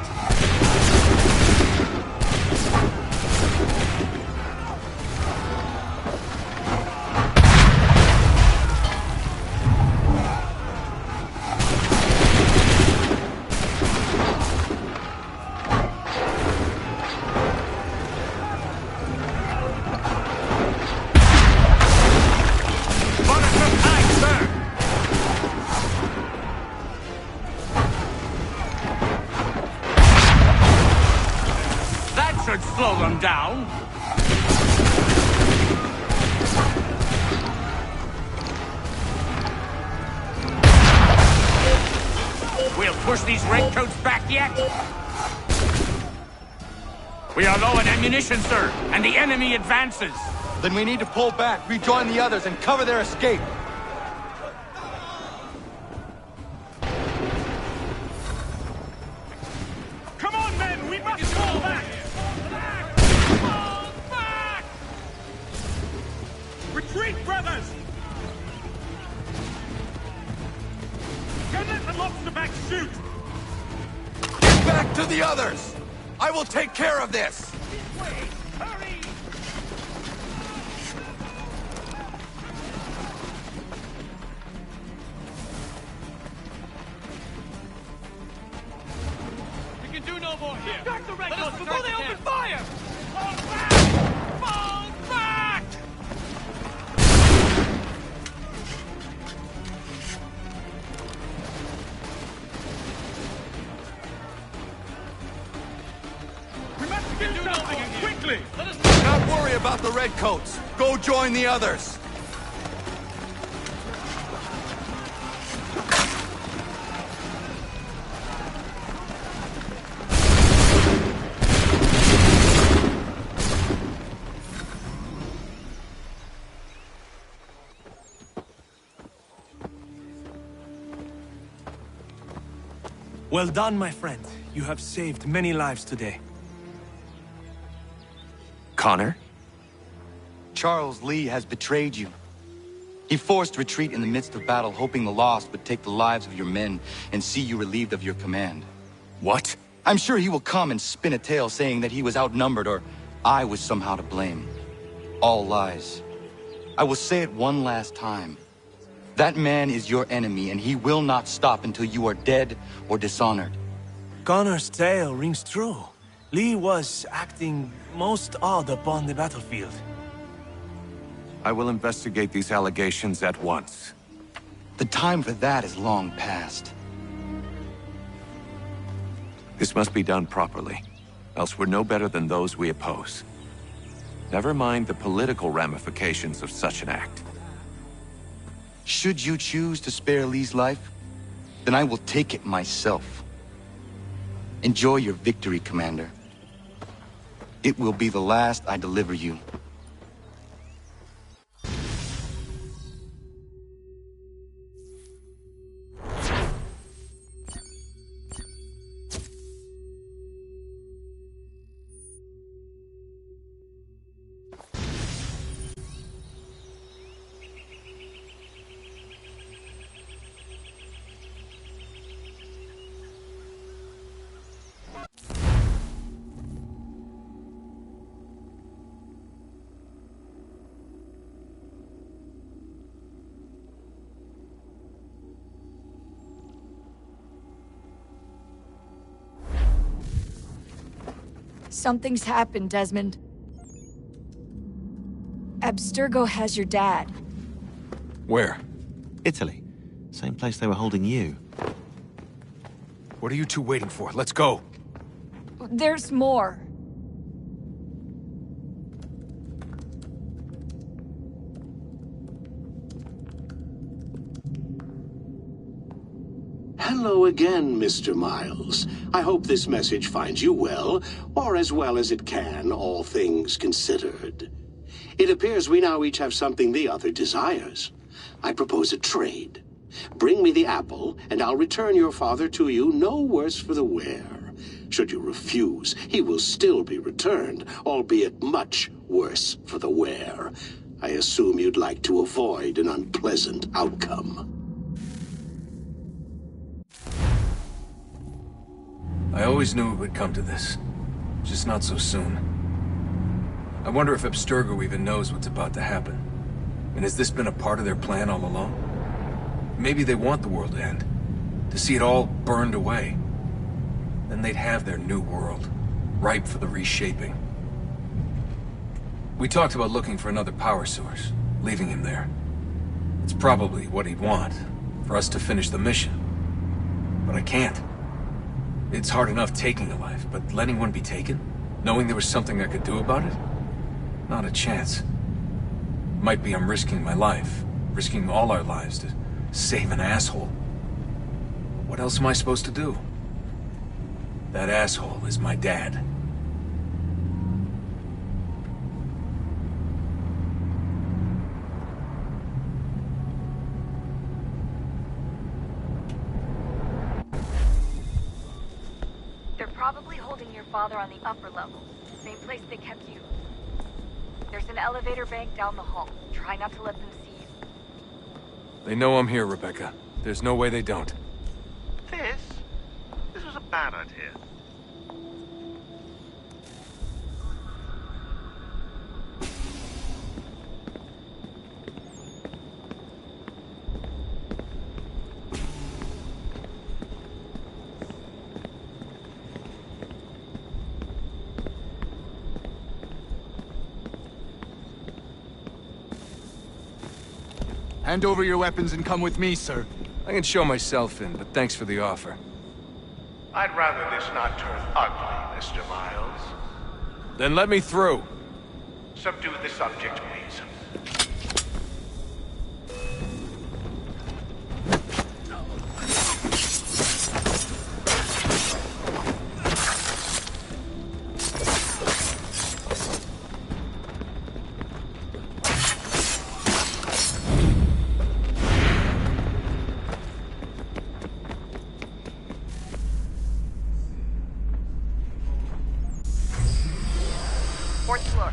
Should slow them down. We'll push these redcoats back yet. We are low on ammunition, sir, and the enemy advances. Then we need to pull back, rejoin the others, and cover their escape. Come on, men! We must fall back! Retreat, brothers! Don't let the lobster back shoot! Get back to the others! I will take care of this! This way! Hurry! We can do no more here. Back the Let us Redcoats before they open fire! Fall back! Fall back! We must do something quickly! Don't worry about the redcoats. Go join the others. Well done, my friend. You have saved many lives today. Connor? Charles Lee has betrayed you. He forced retreat in the midst of battle, hoping the loss would take the lives of your men and see you relieved of your command. What? I'm sure he will come and spin a tale saying that he was outnumbered or I was somehow to blame. All lies. I will say it one last time. That man is your enemy, and he will not stop until you are dead or dishonored. Connor's tale rings true. Lee was acting most odd upon the battlefield. I will investigate these allegations at once. The time for that is long past. This must be done properly, else we're no better than those we oppose. Never mind the political ramifications of such an act. Should you choose to spare Lee's life, then I will take it myself. Enjoy your victory, Commander. It will be the last I deliver you. Something's happened, Desmond. Abstergo has your dad. Where? Italy. Same place they were holding you. What are you two waiting for? Let's go. There's more. Hello again, Mr. Miles. I hope this message finds you well, or as well as it can, all things considered. It appears we now each have something the other desires. I propose a trade. Bring me the apple, and I'll return your father to you no worse for the wear. Should you refuse, he will still be returned, albeit much worse for the wear. I assume you'd like to avoid an unpleasant outcome. I always knew it would come to this. Just not so soon. I wonder if Abstergo even knows what's about to happen. And has this been a part of their plan all along? Maybe they want the world to end. To see it all burned away. Then they'd have their new world, ripe for the reshaping. We talked about looking for another power source, leaving him there. It's probably what he'd want, for us to finish the mission. But I can't. It's hard enough taking a life, but letting one be taken? Knowing there was something I could do about it? Not a chance. Might be I'm risking my life, risking all our lives to save an asshole. What else am I supposed to do? That asshole is my dad. They're probably holding your father on the upper level, same place they kept you. There's an elevator bank down the hall. Try not to let them see you. They know I'm here, Rebecca. There's no way they don't. This was a bad idea. Hand over your weapons and come with me, sir. I can show myself in, but thanks for the offer. I'd rather this not turn ugly, Mr. Miles. Then let me through. Subdue the subject, please. Fourth floor.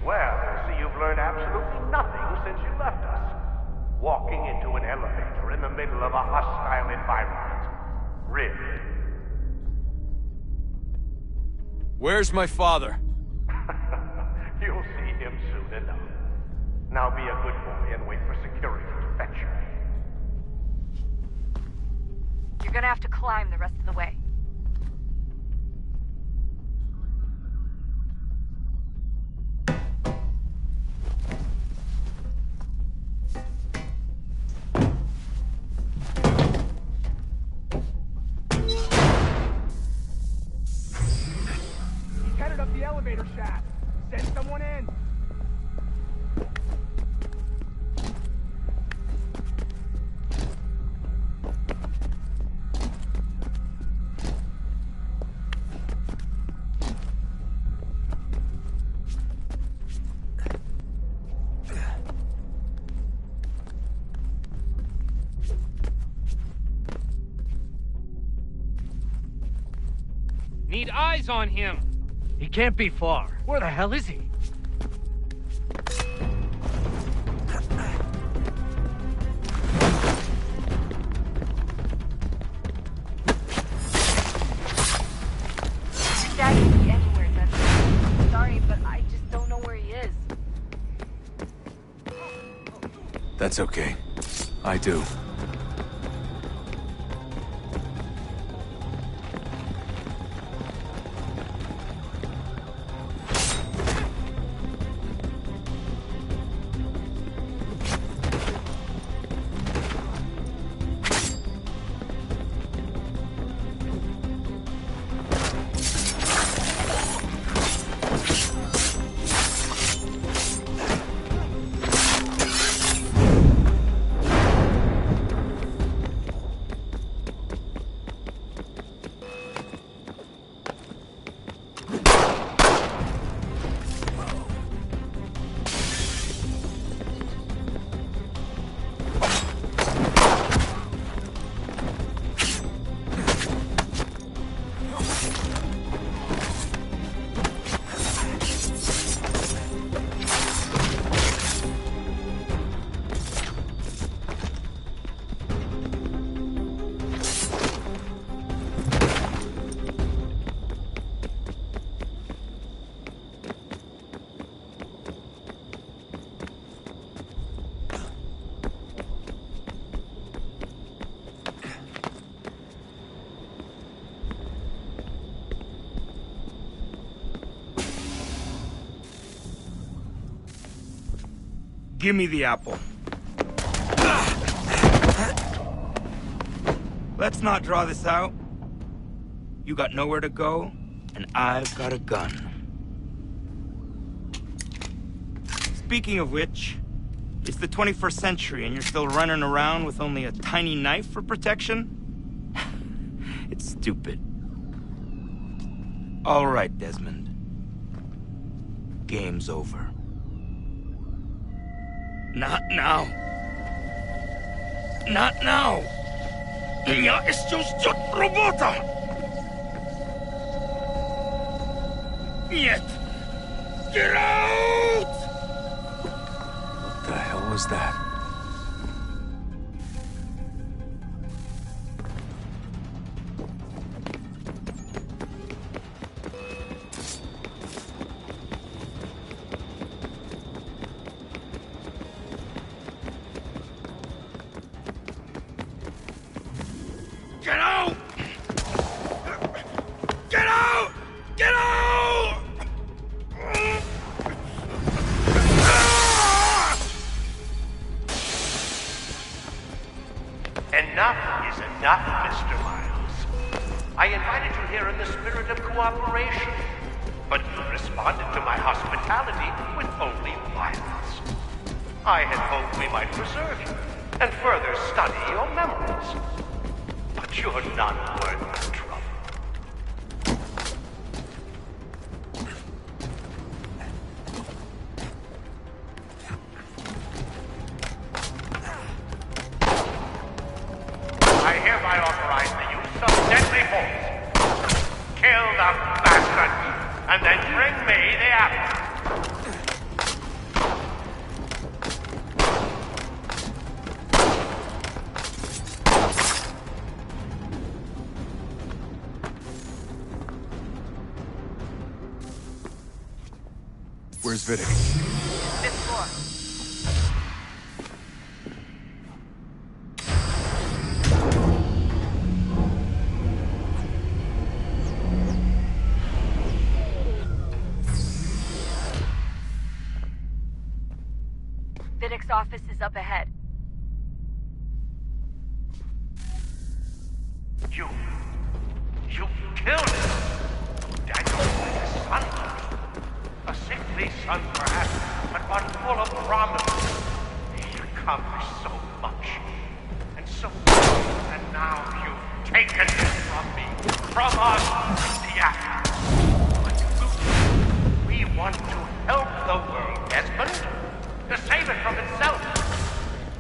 Well, I see you've learned absolutely nothing since you left us. Walking into an elevator in the middle of a hostile environment. Really? Where's my father? You'll see him soon enough. Now be a good boy and wait for security to fetch you. You're gonna have to climb the rest of the way. He's headed up the elevator shaft. Send someone in. Need eyes on him. He can't be far. Where the hell is he? Your dad could be anywhere, Dutch. Sorry, but I just don't know where he is. That's okay. I do. Give me the apple. Let's not draw this out. You got nowhere to go, and I've got a gun. Speaking of which, it's the 21st century and you're still running around with only a tiny knife for protection? It's stupid. All right, Desmond. Game's over. Not now. Not now. Я еще ждет работа. Нет. Get out! What the hell was that? Get out! Get out! Get out! Enough is enough, Mr. Miles. I invited you here in the spirit of cooperation, but you responded to my hospitality with only violence. I had hoped we might preserve you and further study your memories. But you're not worth the trouble. I hereby authorize the use of deadly force. Kill the bastard, and then bring me the apple. Where's Vidic? Fifth floor. Vidic's office is up ahead. You killed him. Daniel, his son. A sickly son, perhaps, but one full of promise. He accomplished so much, and so much, and now you've taken it from me, from us, the apple. But we want to help the world, Desmond, to save it from itself.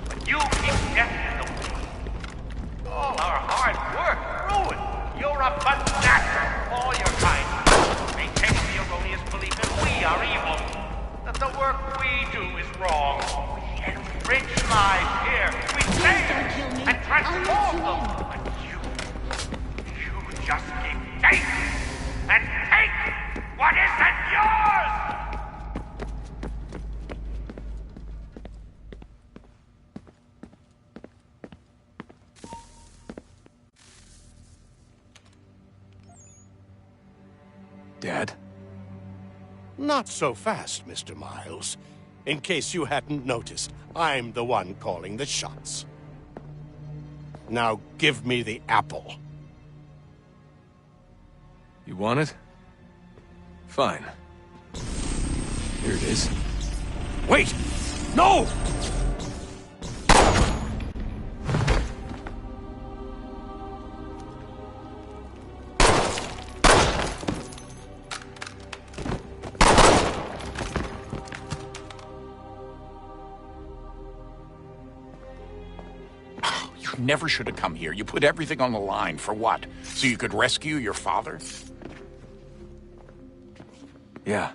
But you keep death in the way. All our hard work ruined. You're a fanatic, all your kind. Maintaining the erroneous belief that we are evil, that the work we do is wrong. We enrich lives here. We save and transform them. But you just keep taking and take what isn't yours! Dad? Not so fast, Mr. Miles. In case you hadn't noticed, I'm the one calling the shots. Now give me the apple. You want it? Fine. Here it is. Wait! No! Never should have come here. You put everything on the line. For what? So you could rescue your father? Yeah.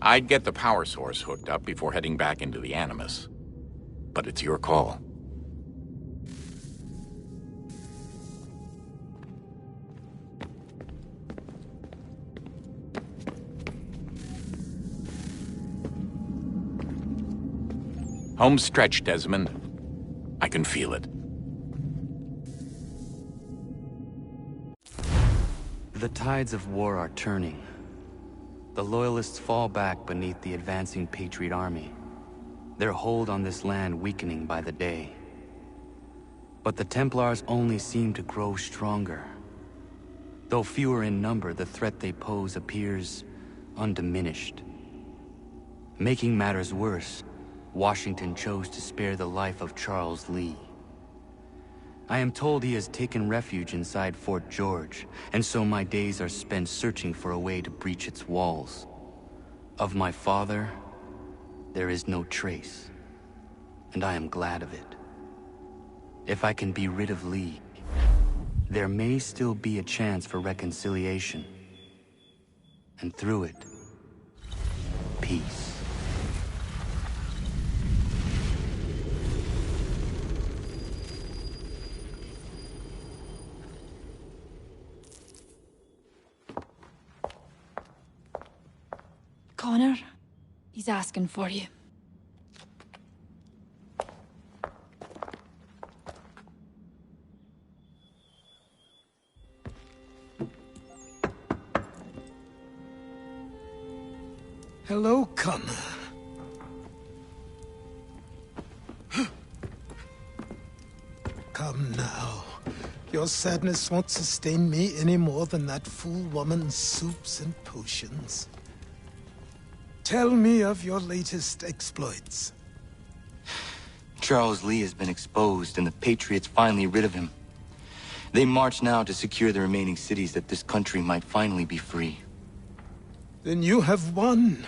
I'd get the power source hooked up before heading back into the Animus. But it's your call. Home stretch, Desmond. I can feel it. The tides of war are turning. The Loyalists fall back beneath the advancing Patriot army, their hold on this land weakening by the day. But the Templars only seem to grow stronger. Though fewer in number, the threat they pose appears undiminished. Making matters worse, Washington chose to spare the life of Charles Lee. I am told he has taken refuge inside Fort George, and so my days are spent searching for a way to breach its walls. Of my father, there is no trace, and I am glad of it. If I can be rid of Lee, there may still be a chance for reconciliation. And through it, peace. Connor, he's asking for you. Hello, Connor. Come now. Your sadness won't sustain me any more than that fool woman's soups and potions. Tell me of your latest exploits. Charles Lee has been exposed, and the Patriots finally rid of him. They march now to secure the remaining cities that this country might finally be free. Then you have won.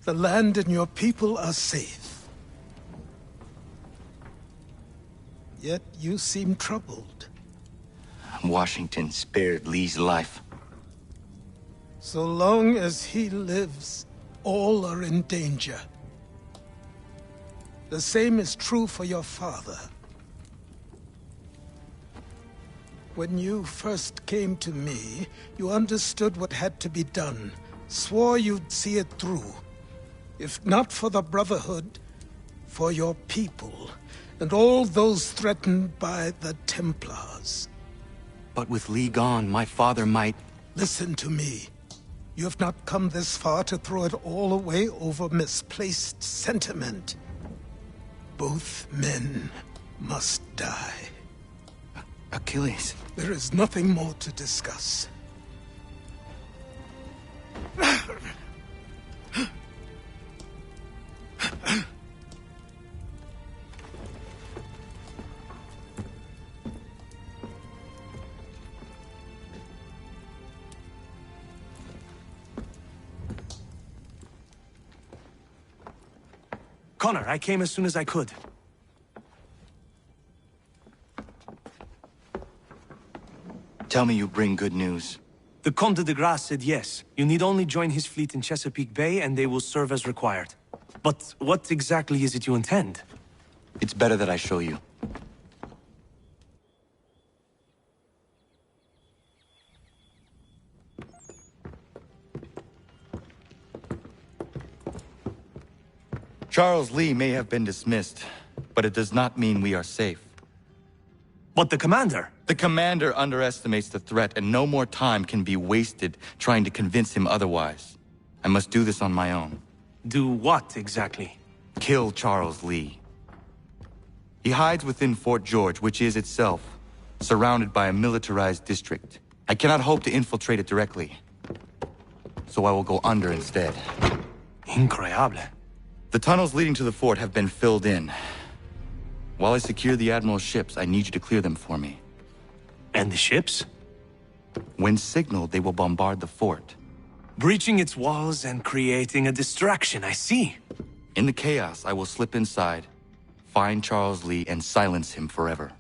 The land and your people are safe. Yet you seem troubled. Washington spared Lee's life. So long as he lives, all are in danger. The same is true for your father. When you first came to me, you understood what had to be done, swore you'd see it through. If not for the Brotherhood, for your people, and all those threatened by the Templars. But with Lee gone, my father might... Listen to me. You have not come this far to throw it all away over misplaced sentiment. Both men must die. Achilles. There is nothing more to discuss. Connor, I came as soon as I could. Tell me you bring good news. The Comte de Grasse said yes. You need only join his fleet in Chesapeake Bay and they will serve as required. But what exactly is it you intend? It's better that I show you. Charles Lee may have been dismissed, but it does not mean we are safe. But the commander? The commander underestimates the threat, and no more time can be wasted trying to convince him otherwise. I must do this on my own. Do what, exactly? Kill Charles Lee. He hides within Fort George, which is itself surrounded by a militarized district. I cannot hope to infiltrate it directly, so I will go under instead. Incroyable. The tunnels leading to the fort have been filled in. While I secure the Admiral's ships, I need you to clear them for me. And the ships? When signaled, they will bombard the fort. Breaching its walls and creating a distraction, I see. In the chaos, I will slip inside, find Charles Lee, and silence him forever.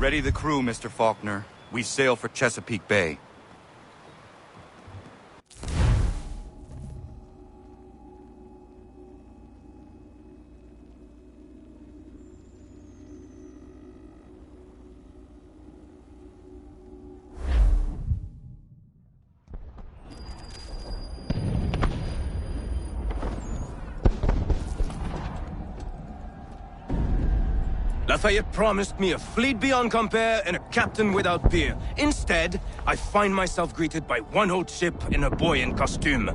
Ready the crew, Mr. Faulkner. We sail for Chesapeake Bay. Lafayette promised me a fleet beyond compare and a captain without peer. Instead, I find myself greeted by one old ship and a boy in costume.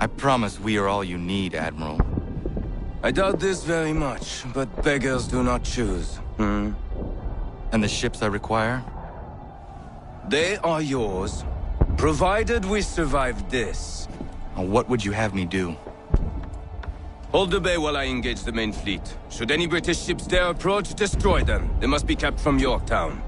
I promise we are all you need, Admiral. I doubt this very much, but beggars do not choose. And the ships I require? They are yours, provided we survive this. What would you have me do? Hold the bay while I engage the main fleet. Should any British ships dare approach, destroy them. They must be kept from Yorktown.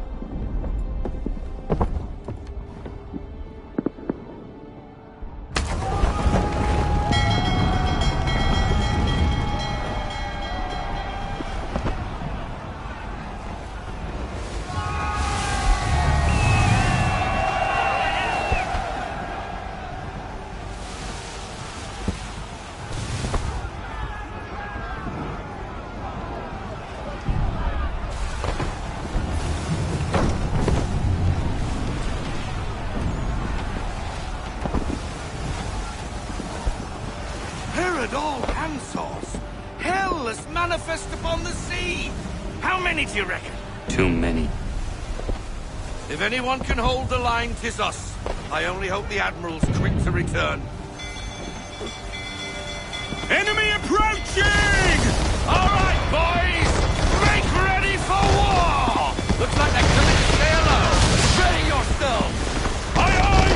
All handsaws! Hell is manifest upon the sea! How many do you reckon? Too many. If anyone can hold the line, 'tis us. I only hope the Admiral's quick to return. Enemy approaching! All right, boys! Make ready for war! Looks like they're coming to say hello. Ready yourselves! Aye, aye!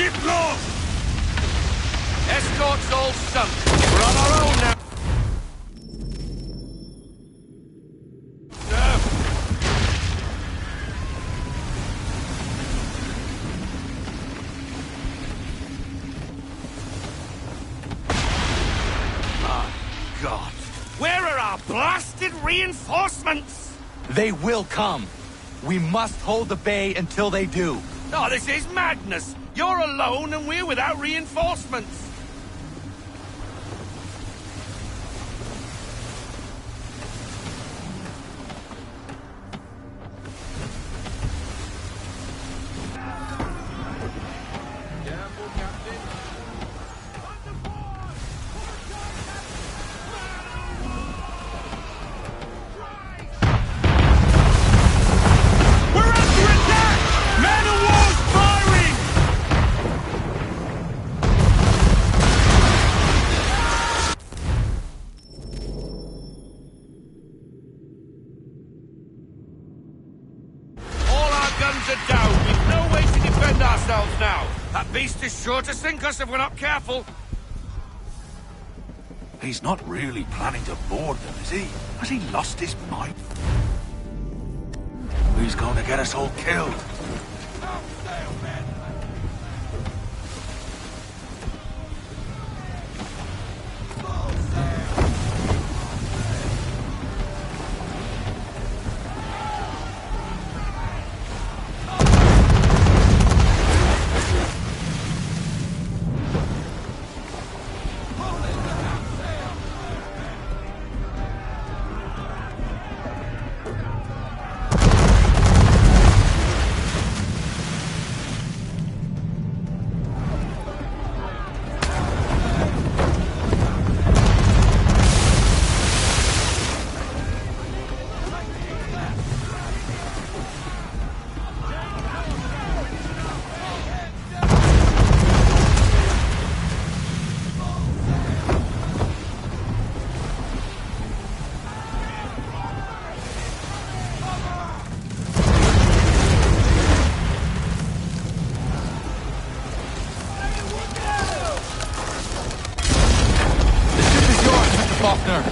Ship lost! Escort's all sunk. We're on our own now. God. Where are our blasted reinforcements? They will come. We must hold the bay until they do. Oh, this is madness. You're alone and we're without reinforcements. Beast is sure to sink us if we're not careful. He's not really planning to board them, is he? Has he lost his mind? He's going to get us all killed. Faulkner.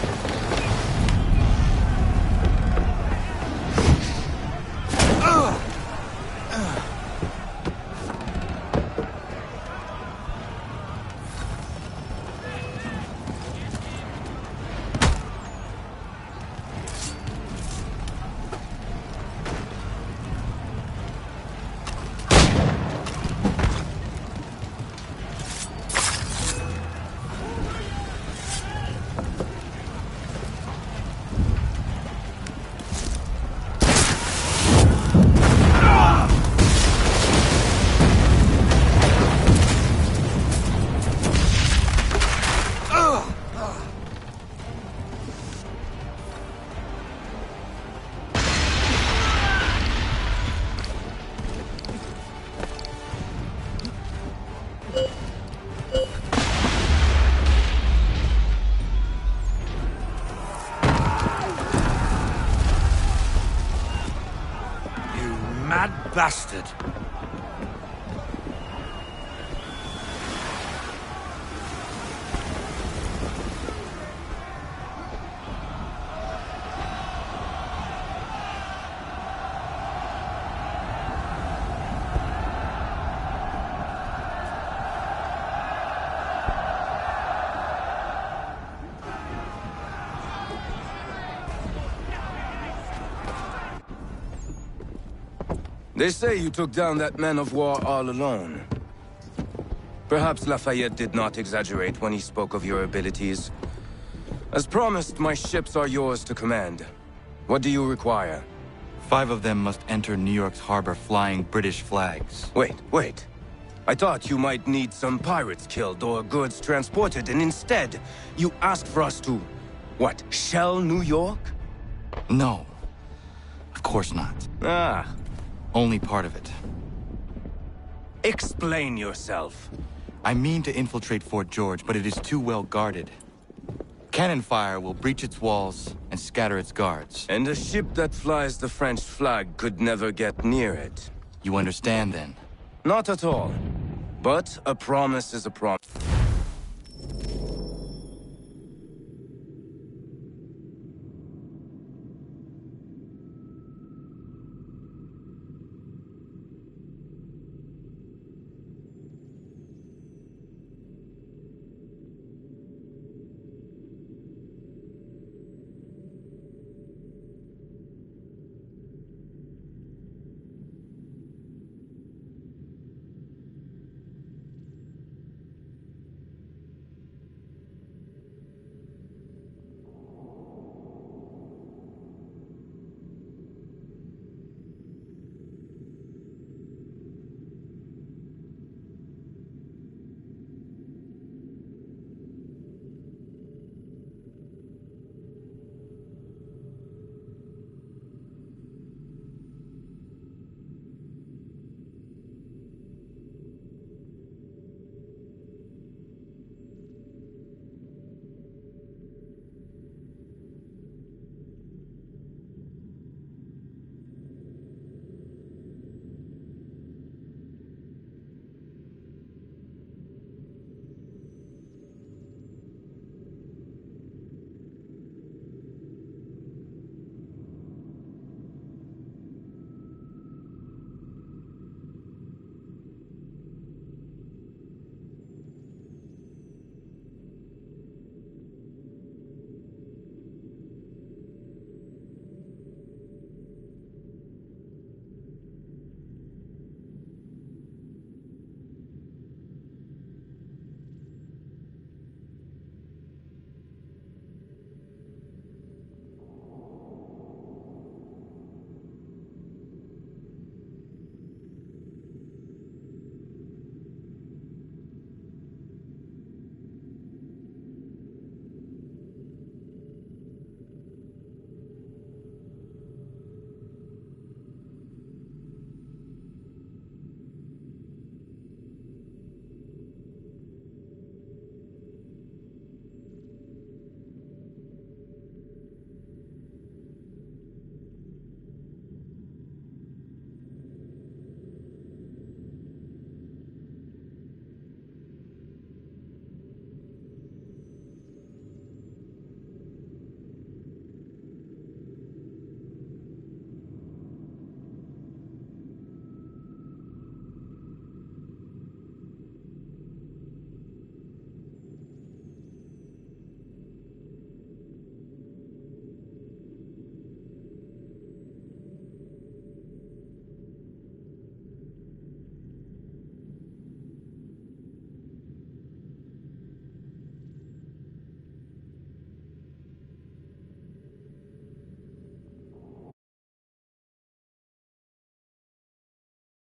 Mad bastard. They say you took down that man of war all alone. Perhaps Lafayette did not exaggerate when he spoke of your abilities. As promised, my ships are yours to command. What do you require? 5 of them must enter New York's harbor flying British flags. Wait. I thought you might need some pirates killed or goods transported, and instead, you asked for us to, what, shell New York? No. Of course not. Only part of it. Explain yourself. I mean to infiltrate Fort George, but it is too well guarded. Cannon fire will breach its walls and scatter its guards. And a ship that flies the French flag could never get near it. You understand, then? Not at all. But a promise is a promise.